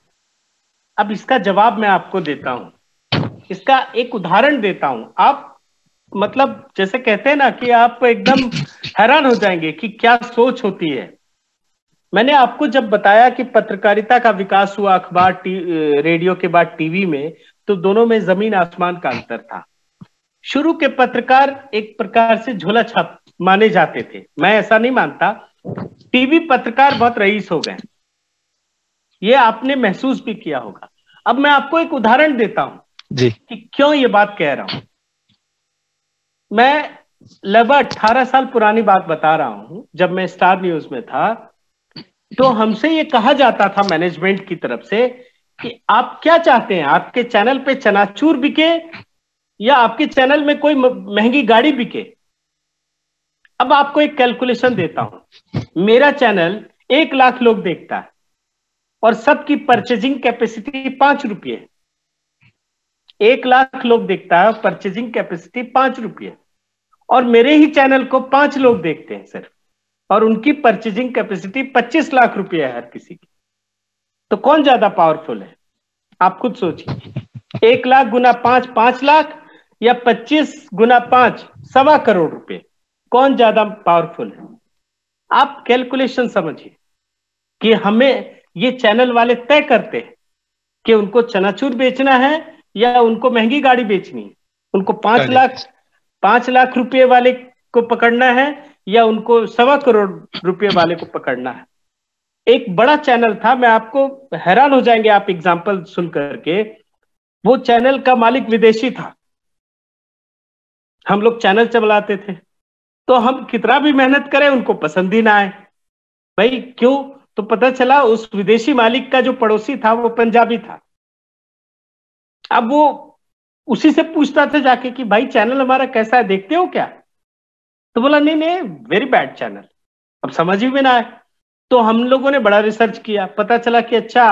अब इसका जवाब मैं आपको देता हूं, इसका एक उदाहरण देता हूं। आप मतलब जैसे कहते हैं ना कि आप एकदम हैरान हो जाएंगे कि क्या सोच होती है। मैंने आपको जब बताया कि पत्रकारिता का विकास हुआ अखबार रेडियो के बाद टीवी में, तो दोनों में जमीन आसमान का अंतर था। शुरू के पत्रकार एक प्रकार से झोला छाप माने जाते थे, मैं ऐसा नहीं मानता। टीवी पत्रकार बहुत रईस हो गए, ये आपने महसूस भी किया होगा। अब मैं आपको एक उदाहरण देता हूं जी कि क्यों ये बात कह रहा हूं। मैं लगभग 18 साल पुरानी बात बता रहा हूं। जब मैं स्टार न्यूज में था, तो हमसे ये कहा जाता था मैनेजमेंट की तरफ से कि आप क्या चाहते हैं, आपके चैनल पे चनाचूर बिके या आपके चैनल में कोई महंगी गाड़ी बिके। अब आपको एक कैलकुलेशन देता हूं। मेरा चैनल 1 लाख लोग देखता है और सबकी परचेजिंग कैपेसिटी 5 रुपये है। 1 लाख लोग देखता है और परचेजिंग कैपेसिटी 5 रुपये, और मेरे ही चैनल को 5 लोग देखते हैं सिर्फ, और उनकी परचेजिंग कैपेसिटी 25 लाख रुपये है हर किसी की। तो कौन ज्यादा पावरफुल है, आप खुद सोचिए। 1 लाख गुना 5 5 लाख, या 25 गुना 5 1.25 करोड़ रुपए, कौन ज्यादा पावरफुल है? आप कैलकुलेशन समझिए कि हमें ये चैनल वाले तय करते हैं कि उनको चनाचूर बेचना है या उनको महंगी गाड़ी बेचनी है, उनको 5 लाख रुपए वाले को पकड़ना है या उनको 1.25 करोड़ रुपए वाले को पकड़ना है। एक बड़ा चैनल था, मैं आपको हैरान हो जाएंगे आप एग्जाम्पल सुन करके। वो चैनल का मालिक विदेशी था, हम लोग चैनल चलाते थे, तो हम कितना भी मेहनत करें उनको पसंद ही ना आए। भाई क्यों? तो पता चला उस विदेशी मालिक का जो पड़ोसी था वो पंजाबी था। अब वो उसी से पूछता था जाके कि भाई चैनल हमारा कैसा है, देखते हो क्या? तो बोला नहीं वेरी बैड चैनल। अब समझ ही में ना आए, तो हम लोगों ने बड़ा रिसर्च किया, पता चला कि अच्छा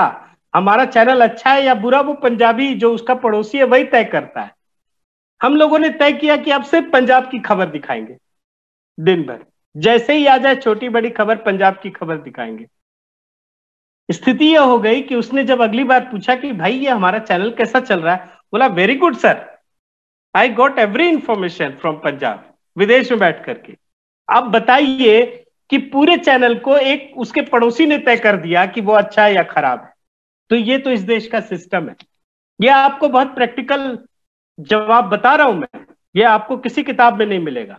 हमारा चैनल अच्छा है या बुरा वो पंजाबी जो उसका पड़ोसी है वही तय करता है। हम लोगों ने तय किया कि अब सिर्फ पंजाब की खबर दिखाएंगे, दिन भर जैसे ही आ जाए छोटी बड़ी खबर पंजाब की खबर दिखाएंगे। स्थिति यह हो गई कि उसने जब अगली बार पूछा कि भाई ये हमारा चैनल कैसा चल रहा है, बोला very good sir, I got every information from Punjab, विदेश में बैठ करके। अब बताइए कि पूरे चैनल को एक उसके पड़ोसी ने तय कर दिया कि वो अच्छा है या खराब है। तो ये तो इस देश का सिस्टम है। ये आपको बहुत प्रैक्टिकल जवाब बता रहा हूं मैं, ये आपको किसी किताब में नहीं मिलेगा।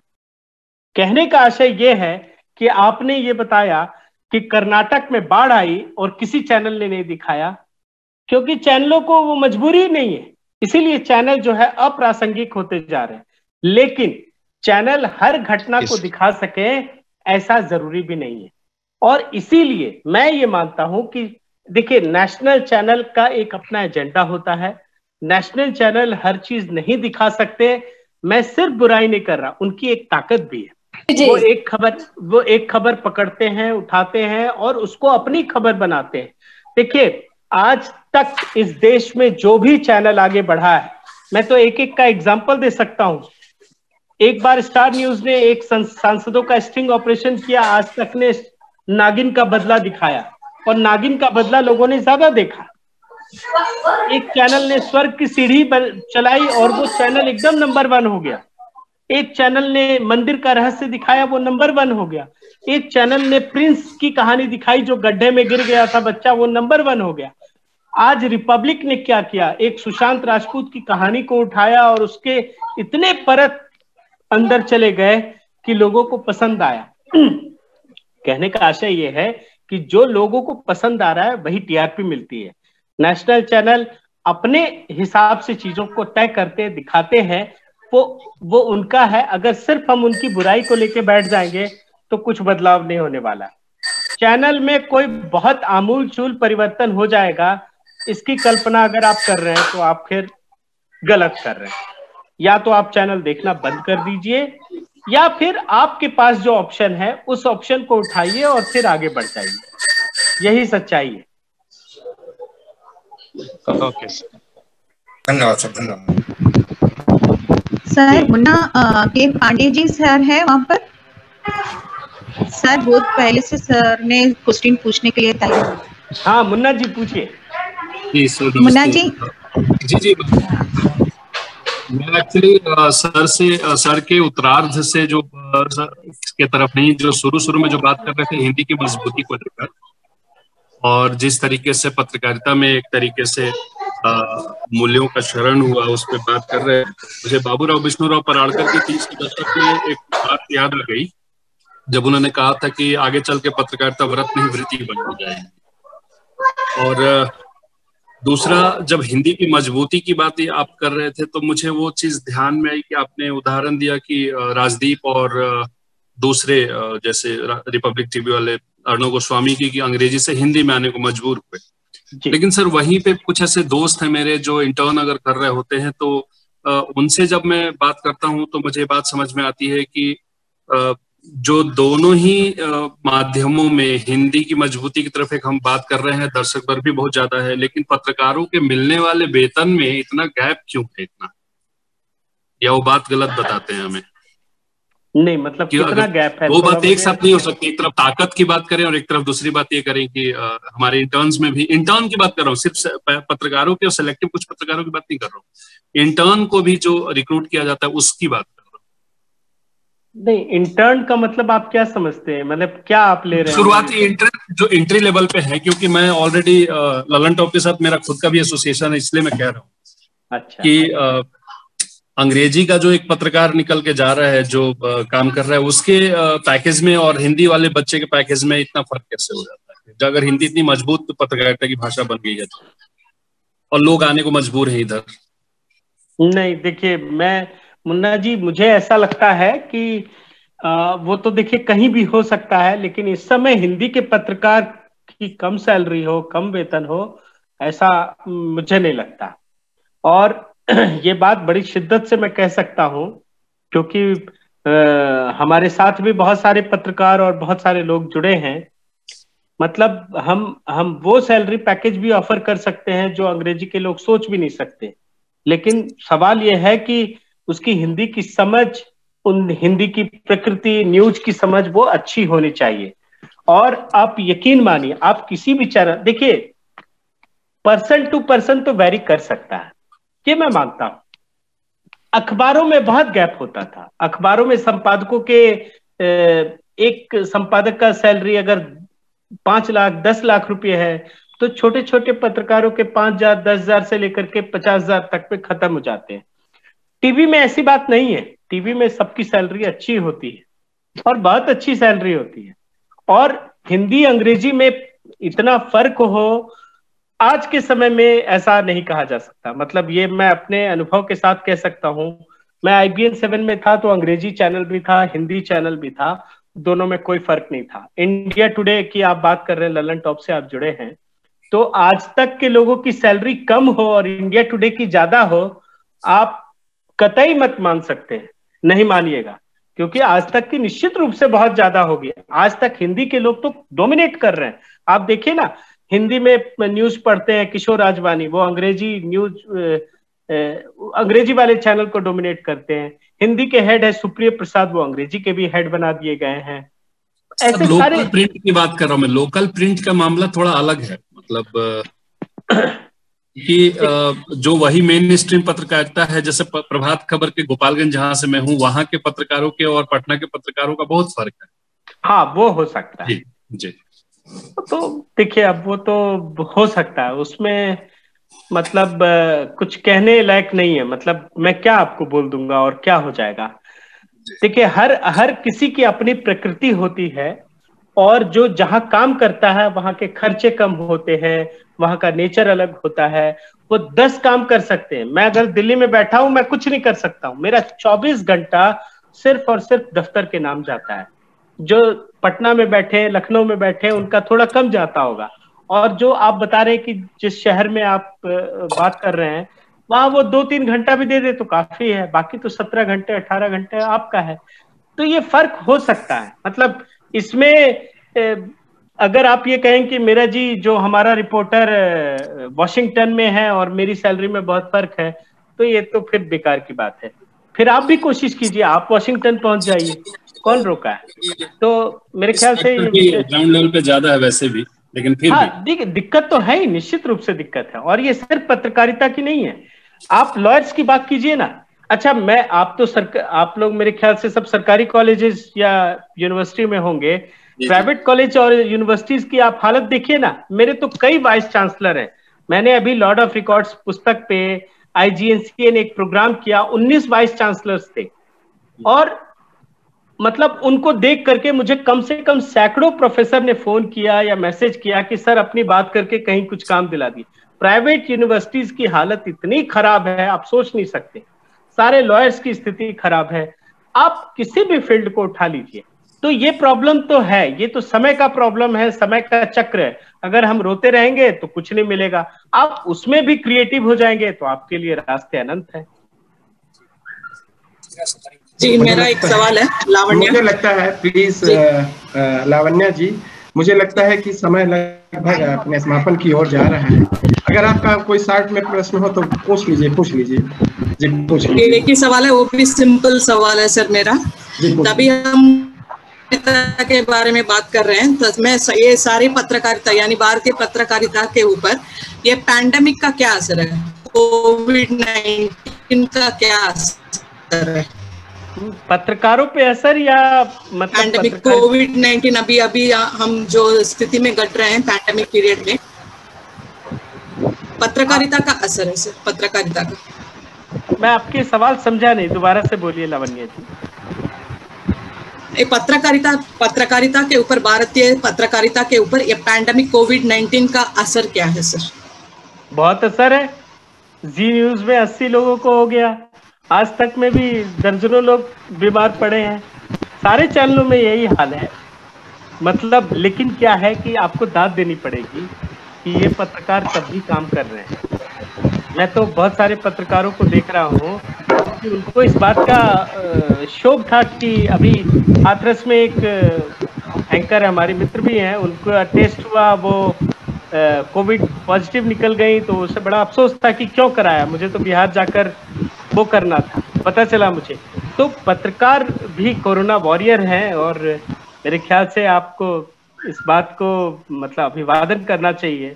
कहने का आशय ये है कि आपने ये बताया कि कर्नाटक में बाढ़ आई और किसी चैनल ने नहीं दिखाया, क्योंकि चैनलों को वो मजबूरी नहीं है, इसीलिए चैनल जो है अप्रासंगिक होते जा रहे हैं। लेकिन चैनल हर घटना को दिखा सके ऐसा जरूरी भी नहीं है। और इसीलिए मैं ये मानता हूं कि देखिए, नेशनल चैनल का एक अपना एजेंडा होता है, नेशनल चैनल हर चीज नहीं दिखा सकते। मैं सिर्फ बुराई नहीं कर रहा, उनकी एक ताकत भी है। वो एक खबर पकड़ते हैं, उठाते हैं और उसको अपनी खबर बनाते हैं। देखिए, आज तक इस देश में जो भी चैनल आगे बढ़ा है, मैं तो एक एक का एग्जांपल दे सकता हूं। एक बार स्टार न्यूज ने एक सांसदों का स्टिंग ऑपरेशन किया, आज तक ने नागिन का बदला दिखाया और नागिन का बदला लोगों ने ज्यादा देखा। एक चैनल ने स्वर्ग की सीढ़ी चलाई और वो चैनल एकदम नंबर 1 हो गया। एक चैनल ने मंदिर का रहस्य दिखाया, वो नंबर 1 हो गया। एक चैनल ने प्रिंस की कहानी दिखाई जो गड्ढे में गिर गया था बच्चा, वो नंबर 1 हो गया। आज रिपब्लिक ने क्या किया, एक सुशांत राजपूत की कहानी को उठाया और उसके इतने परत अंदर चले गए कि लोगों को पसंद आया। कहने का आशय ये है कि जो लोगों को पसंद आ रहा है वही टीआरपी मिलती है। नेशनल चैनल अपने हिसाब से चीजों को तय करते दिखाते हैं, वो उनका है। अगर सिर्फ हम उनकी बुराई को लेके बैठ जाएंगे तो कुछ बदलाव नहीं होने वाला। चैनल में कोई बहुत आमूल चूल परिवर्तन हो जाएगा, इसकी कल्पना अगर आप कर रहे हैं तो आप फिर गलत कर रहे हैं। या तो आप चैनल देखना बंद कर दीजिए या फिर आपके पास जो ऑप्शन है उस ऑप्शन को उठाइए और फिर आगे बढ़ जाइए। यही सच्चाई है। ओके सर, धन्यवाद सर, धन्यवाद सर। मुन्ना के पांडे जी सर है वहाँ पर। सर बहुत पहले से सर ने क्वेश्चन पूछने के लिए तैयार। हाँ मुन्ना जी पूछिए। मुन्ना जी। जी मैं एक्चुअली सर के उत्तरार्ध से जो के तरफ नहीं, जो शुरू में जो बात कर रहे थे हिंदी की मजबूती को लेकर और जिस तरीके से पत्रकारिता में एक तरीके से मूल्यों का शरण हुआ, उस पर बात कर रहे हैं। मुझे बाबूराव विष्णुराव पराड़कर की 30 के दशक में एक बात याद आ गई जब उन्होंने कहा था कि आगे चल के पत्रकारिता व्रत नहीं वृत्ति बन जाएगी। और दूसरा, जब हिंदी की मजबूती की बात आप कर रहे थे तो मुझे वो चीज ध्यान में आई कि आपने उदाहरण दिया कि राजदीप और दूसरे जैसे रिपब्लिक टीवी वाले अर्णव गोस्वामी की अंग्रेजी से हिंदी में आने को मजबूर हुए। लेकिन सर वहीं पे कुछ ऐसे दोस्त हैं मेरे जो इंटर्न अगर कर रहे होते हैं तो उनसे जब मैं बात करता हूं तो मुझे बात समझ में आती है कि जो दोनों ही माध्यमों में हिंदी की मजबूती की तरफ एक हम बात कर रहे हैं, दर्शक वर्ग भी बहुत ज्यादा है, लेकिन पत्रकारों के मिलने वाले वेतन में इतना गैप क्यों है इतना, या वो बात गलत बताते हैं हमें? नहीं मतलब कितना गैप है, वो बात एक साथ नहीं हो सकती। एक तरफ ताकत की बात करें और एक तरफ दूसरी बात ये करें कि हमारे इंटर्न्स में भी, इंटर्न की बात कर रहा हूँ, सिर्फ पत्रकारों के और सिलेक्टिव कुछ पत्रकारों की बात नहीं कर रहा हूँ, इंटर्न को भी जो रिक्रूट किया जाता है उसकी बात कर रहा हूँ। नहीं, इंटर्न का मतलब आप क्या समझते हैं, मतलब क्या आप ले रहे हैं? शुरुआती इंटर्न जो एंट्री लेवल पे है, क्योंकि मैं ऑलरेडी ललन टॉप के साथ मेरा खुद का भी एसोसिएशन है, इसलिए मैं कह रहा हूँ अच्छा कि अंग्रेजी का जो एक पत्रकार निकल के जा रहा है, जो काम कर रहा है, उसके पैकेज में और हिंदी वाले बच्चे के पैकेज में इतना फर्क कैसे हो जाता है? अगर हिंदी इतनी मजबूत पत्रकारिता की भाषा बन गई है तो, और लोग आने को मजबूर हैं इधर। नहीं देखिए, मैं मुन्ना जी मुझे ऐसा लगता है कि वो तो देखिए कहीं भी हो सकता है, लेकिन इस समय हिंदी के पत्रकार की कम सैलरी हो, कम वेतन हो, ऐसा मुझे नहीं लगता। और ये बात बड़ी शिद्दत से मैं कह सकता हूं क्योंकि हमारे साथ भी बहुत सारे पत्रकार और बहुत सारे लोग जुड़े हैं। मतलब हम वो सैलरी पैकेज भी ऑफर कर सकते हैं जो अंग्रेजी के लोग सोच भी नहीं सकते, लेकिन सवाल यह है कि उसकी हिंदी की समझ, उन हिंदी की प्रकृति, न्यूज की समझ वो अच्छी होनी चाहिए। और आप यकीन मानिए, आप किसी भी चैनल देखिए, पर्सन टू पर्सन तो वेरी कर सकता है, ये मैं मानता हूं। अखबारों में बहुत गैप होता था। अखबारों में संपादकों के एक संपादक का सैलरी अगर 5 लाख 10 लाख रुपए है तो छोटे छोटे पत्रकारों के 5,000 10,000 से लेकर के 50,000 तक पे खत्म हो जाते हैं। टीवी में ऐसी बात नहीं है, टीवी में सबकी सैलरी अच्छी होती है और बहुत अच्छी सैलरी होती है। और हिंदी अंग्रेजी में इतना फर्क हो, आज के समय में ऐसा नहीं कहा जा सकता। मतलब ये मैं अपने अनुभव के साथ कह सकता हूं। मैं IBN 7 में था तो अंग्रेजी चैनल भी था, हिंदी चैनल भी था, दोनों में कोई फर्क नहीं था। इंडिया टुडे की आप बात कर रहे हैं, ललन टॉप से आप जुड़े हैं, तो आज तक के लोगों की सैलरी कम हो और इंडिया टुडे की ज्यादा हो, आप कतई मत मान सकते हैं, नहीं मानिएगा, क्योंकि आज तक की निश्चित रूप से बहुत ज्यादा होगी। आज तक हिंदी के लोग तो डोमिनेट कर रहे हैं। आप देखिए ना, हिंदी में न्यूज पढ़ते हैं किशोर राजवानी, वो अंग्रेजी न्यूज, अंग्रेजी वाले चैनल को डोमिनेट करते हैं। हिंदी के हेड है सुप्रिय प्रसाद, वो अंग्रेजी के भी हेड बना दिए गए हैं। ऐसे लोकल प्रिंट की बात कर रहा हूं मैं। लोकल प्रिंट का मामला थोड़ा अलग है, मतलब कि जो वही मेन स्ट्रीम पत्रकारिता है, जैसे प्रभात खबर के गोपालगंज जहां से मैं हूं, वहां के पत्रकारों के और पटना के पत्रकारों का बहुत फर्क है। हाँ, वो हो सकता है जी। तो देखिए, अब वो तो हो सकता है, उसमें मतलब कुछ कहने लायक नहीं है। मतलब मैं क्या आपको बोल दूंगा और क्या हो जाएगा। देखिए, हर किसी की अपनी प्रकृति होती है, और जो जहां काम करता है वहां के खर्चे कम होते हैं, वहां का नेचर अलग होता है। वो 10 काम कर सकते हैं। मैं अगर दिल्ली में बैठा हूं, मैं कुछ नहीं कर सकता हूं। मेरा 24 घंटा सिर्फ और सिर्फ दफ्तर के नाम जाता है। जो पटना में बैठे, लखनऊ में बैठे, उनका थोड़ा कम जाता होगा। और जो आप बता रहे हैं कि जिस शहर में आप बात कर रहे हैं, वहां वो 2-3 घंटा भी दे दे तो काफी है, बाकी तो 17 घंटे 18 घंटे आपका है। तो ये फर्क हो सकता है। मतलब इसमें अगर आप ये कहें कि मेरा जी जो हमारा रिपोर्टर वॉशिंगटन में है और मेरी सैलरी में बहुत फर्क है, तो ये तो फिर बेकार की बात है। फिर आप भी कोशिश कीजिए, आप वॉशिंगटन पहुंच जाइए, कौन रोका है। तो मेरे ख्याल से ग्राउंड लेवल पे ज्यादा है वैसे भी, लेकिन फिर हाँ, दिक्कत तो है ही, निश्चित रूप से दिक्कत है। और ये सिर्फ पत्रकारिता की नहीं है। आप लॉयर्स की बात कीजिए ना। अच्छा, आप लोग मेरे ख्याल से सब सरकारी कॉलेजेस या यूनिवर्सिटी में होंगे। प्राइवेट कॉलेज और यूनिवर्सिटीज की आप हालत देखिए ना। मेरे तो कई वाइस चांसलर हैं। मैंने अभी लॉर्ड ऑफ रिकॉर्ड्स पुस्तक पे IGNCA ने एक प्रोग्राम किया, 19 वाइस चांसलर्स थे। और मतलब उनको देख करके मुझे कम से कम सैकड़ों प्रोफेसर ने फोन किया या मैसेज किया कि सर अपनी बात करके कहीं कुछ काम दिला दिए। प्राइवेट यूनिवर्सिटीज की हालत इतनी खराब है, आप सोच नहीं सकते। सारे लॉयर्स की स्थिति खराब है। आप किसी भी फील्ड को उठा लीजिए, तो ये प्रॉब्लम तो है। ये तो समय का प्रॉब्लम है, समय का चक्र है। अगर हम रोते रहेंगे तो कुछ नहीं मिलेगा। आप उसमें भी क्रिएटिव हो जाएंगे तो आपके लिए रास्ते अनंत है। जी, मेरा एक सवाल है लावण्या। मुझे लगता है, प्लीज लावण्या जी, मुझे लगता है कि समय लगभग अपने समापन की ओर जा रहा है। अगर आपका कोई शॉर्ट में प्रश्न हो तो पूछ लीजिए जी, पूछ लीजिए। एक ही सवाल है, वो भी सिंपल सवाल है सर मेरा। तभी हम के बारे में बात कर रहे हैं, तो मैं ये सारी पत्रकारिता यानी भारतीय पत्रकारिता के ऊपर ये पैंडेमिक का क्या असर है, कोविड-19 का क्या असर है पत्रकारों पे असर, या मतलब पैंडेमिक कोविड-19 अभी हम जो स्थिति में घट रहे हैं पैंडेमिक पीरियड में, पत्रकारिता का असर है सर, पत्रकारिता का। मैं आपके सवाल समझा नहीं, दोबारा से बोलिए लावण्या जी। पत्रकारिता के ऊपर, भारतीय पत्रकारिता के ऊपर ये पैंडेमिक कोविड-19 का असर क्या है सर? बहुत असर है। जी न्यूज में 80 लोगों को हो गया, आज तक में भी दर्जनों लोग बीमार पड़े हैं। सारे चैनलों में यही हाल है। मतलब लेकिन क्या है कि आपको दाद देनी पड़ेगी कि ये पत्रकार तब भी काम कर रहे हैं। मैं तो बहुत सारे पत्रकारों को देख रहा हूँ कि उनको इस बात का शौक था कि अभी हाथरस में एक एंकर है, हमारे मित्र भी हैं, उनको टेस्ट हुआ, वो कोविड पॉजिटिव निकल गई, तो उसे बड़ा अफसोस था कि क्यों कराया, मुझे तो बिहार जाकर वो करना था, पता चला मुझे। तो पत्रकार भी कोरोना वॉरियर हैं, और मेरे ख्याल से आपको इस बात को मतलब अभिवादन करना चाहिए,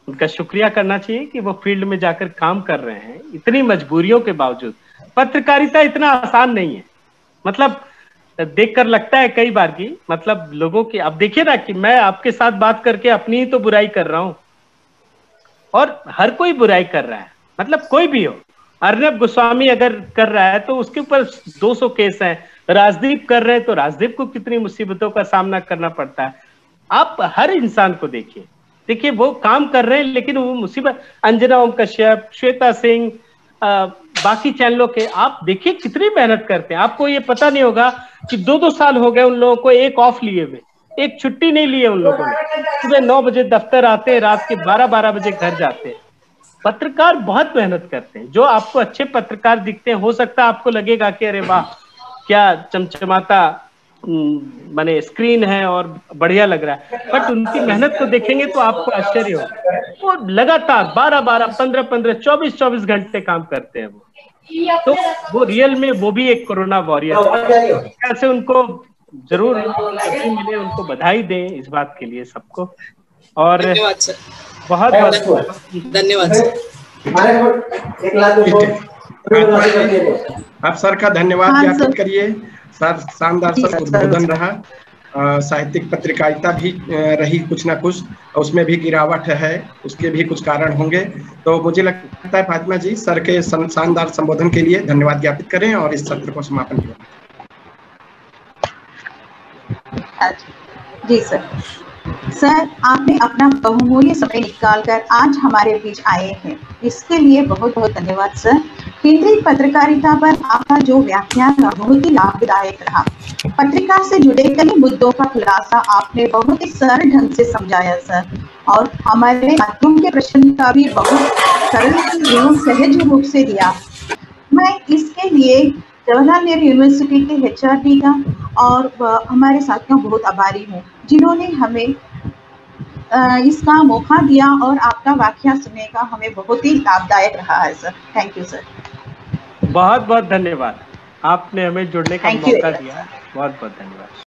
उनका शुक्रिया करना चाहिए कि वो फील्ड में जाकर काम कर रहे हैं इतनी मजबूरियों के बावजूद। पत्रकारिता इतना आसान नहीं है। मतलब देखकर लगता है कई बार की, मतलब लोगों की, अब देखिए ना कि मैं आपके साथ बात करके अपनी ही तो बुराई कर रहा हूं, और हर कोई बुराई कर रहा है। मतलब कोई भी हो, अर्नब गोस्वामी अगर कर रहा है तो उसके ऊपर 200 केस हैं, राजदीप कर रहे हैं तो राजदीप को कितनी मुसीबतों का सामना करना पड़ता है। आप हर इंसान को देखिए वो काम कर रहे हैं, लेकिन वो मुसीबत, अंजना ओम कश्यप, श्वेता सिंह, बाकी चैनलों के आप देखिए कितनी मेहनत करते हैं। आपको ये पता नहीं होगा कि 2-2 साल हो गए उन लोगों को एक ऑफ लिए हुए, एक छुट्टी नहीं ली है उन लोगों ने। सुबह 9 बजे दफ्तर आते हैं, रात के 12-12 बजे घर जाते हैं। पत्रकार बहुत मेहनत करते हैं। जो आपको अच्छे पत्रकार दिखते हैं, हो सकता है आपको लगेगा कि अरे वाह क्या चमचमाता माने स्क्रीन है और बढ़िया लग रहा है, बट उनकी मेहनत को देखेंगे तो आपको आश्चर्य होगा। वो लगातार 12-12, 15-15, 24-24 घंटे काम करते हैं तो वो रियल में वो भी एक कोरोना वॉरियर है। ऐसे उनको जरूर मिले, उनको बधाई दें इस बात के लिए सबको। और धन्यवाद सर, बहुत धन्यवाद सर। आप सर का धन्यवाद ज्ञापित करिए। सर शानदार सर उद्बोधन रहा। साहित्यिक पत्रकारिता भी रही कुछ ना कुछ, उसमें भी गिरावट है, उसके भी कुछ कारण होंगे। तो मुझे लगता है फातिमा जी सर के शानदार संबोधन के लिए धन्यवाद ज्ञापित करें और इस सत्र को समापन करें। जी सर। सर आपने अपना बहुमूल्य समय निकालकर आज हमारे बीच आए हैं, इसके लिए बहुत बहुत धन्यवाद सर। केंद्रीय पत्रकारिता पर आपका जो व्याख्यान बहुत ही लाभदायक रहा। पत्रिका से जुड़े कई मुद्दों का खुलासा आपने बहुत ही सरल ढंग से समझाया सर, और हमारे छात्रों के प्रश्न का भी बहुत सरल एवं सहज रूप से दिया। मैं इसके लिए जवाहरलाल नेहरू यूनिवर्सिटी के HRD का और हमारे साथियों बहुत आभारी हूँ, जिन्होंने हमें इसका मौका दिया और आपका वाकया सुनने का हमें बहुत ही लाभदायक रहा है सर। Thank you sir. बहुत बहुत धन्यवाद, आपने हमें जुड़ने का मौका दिया। बहुत बहुत धन्यवाद।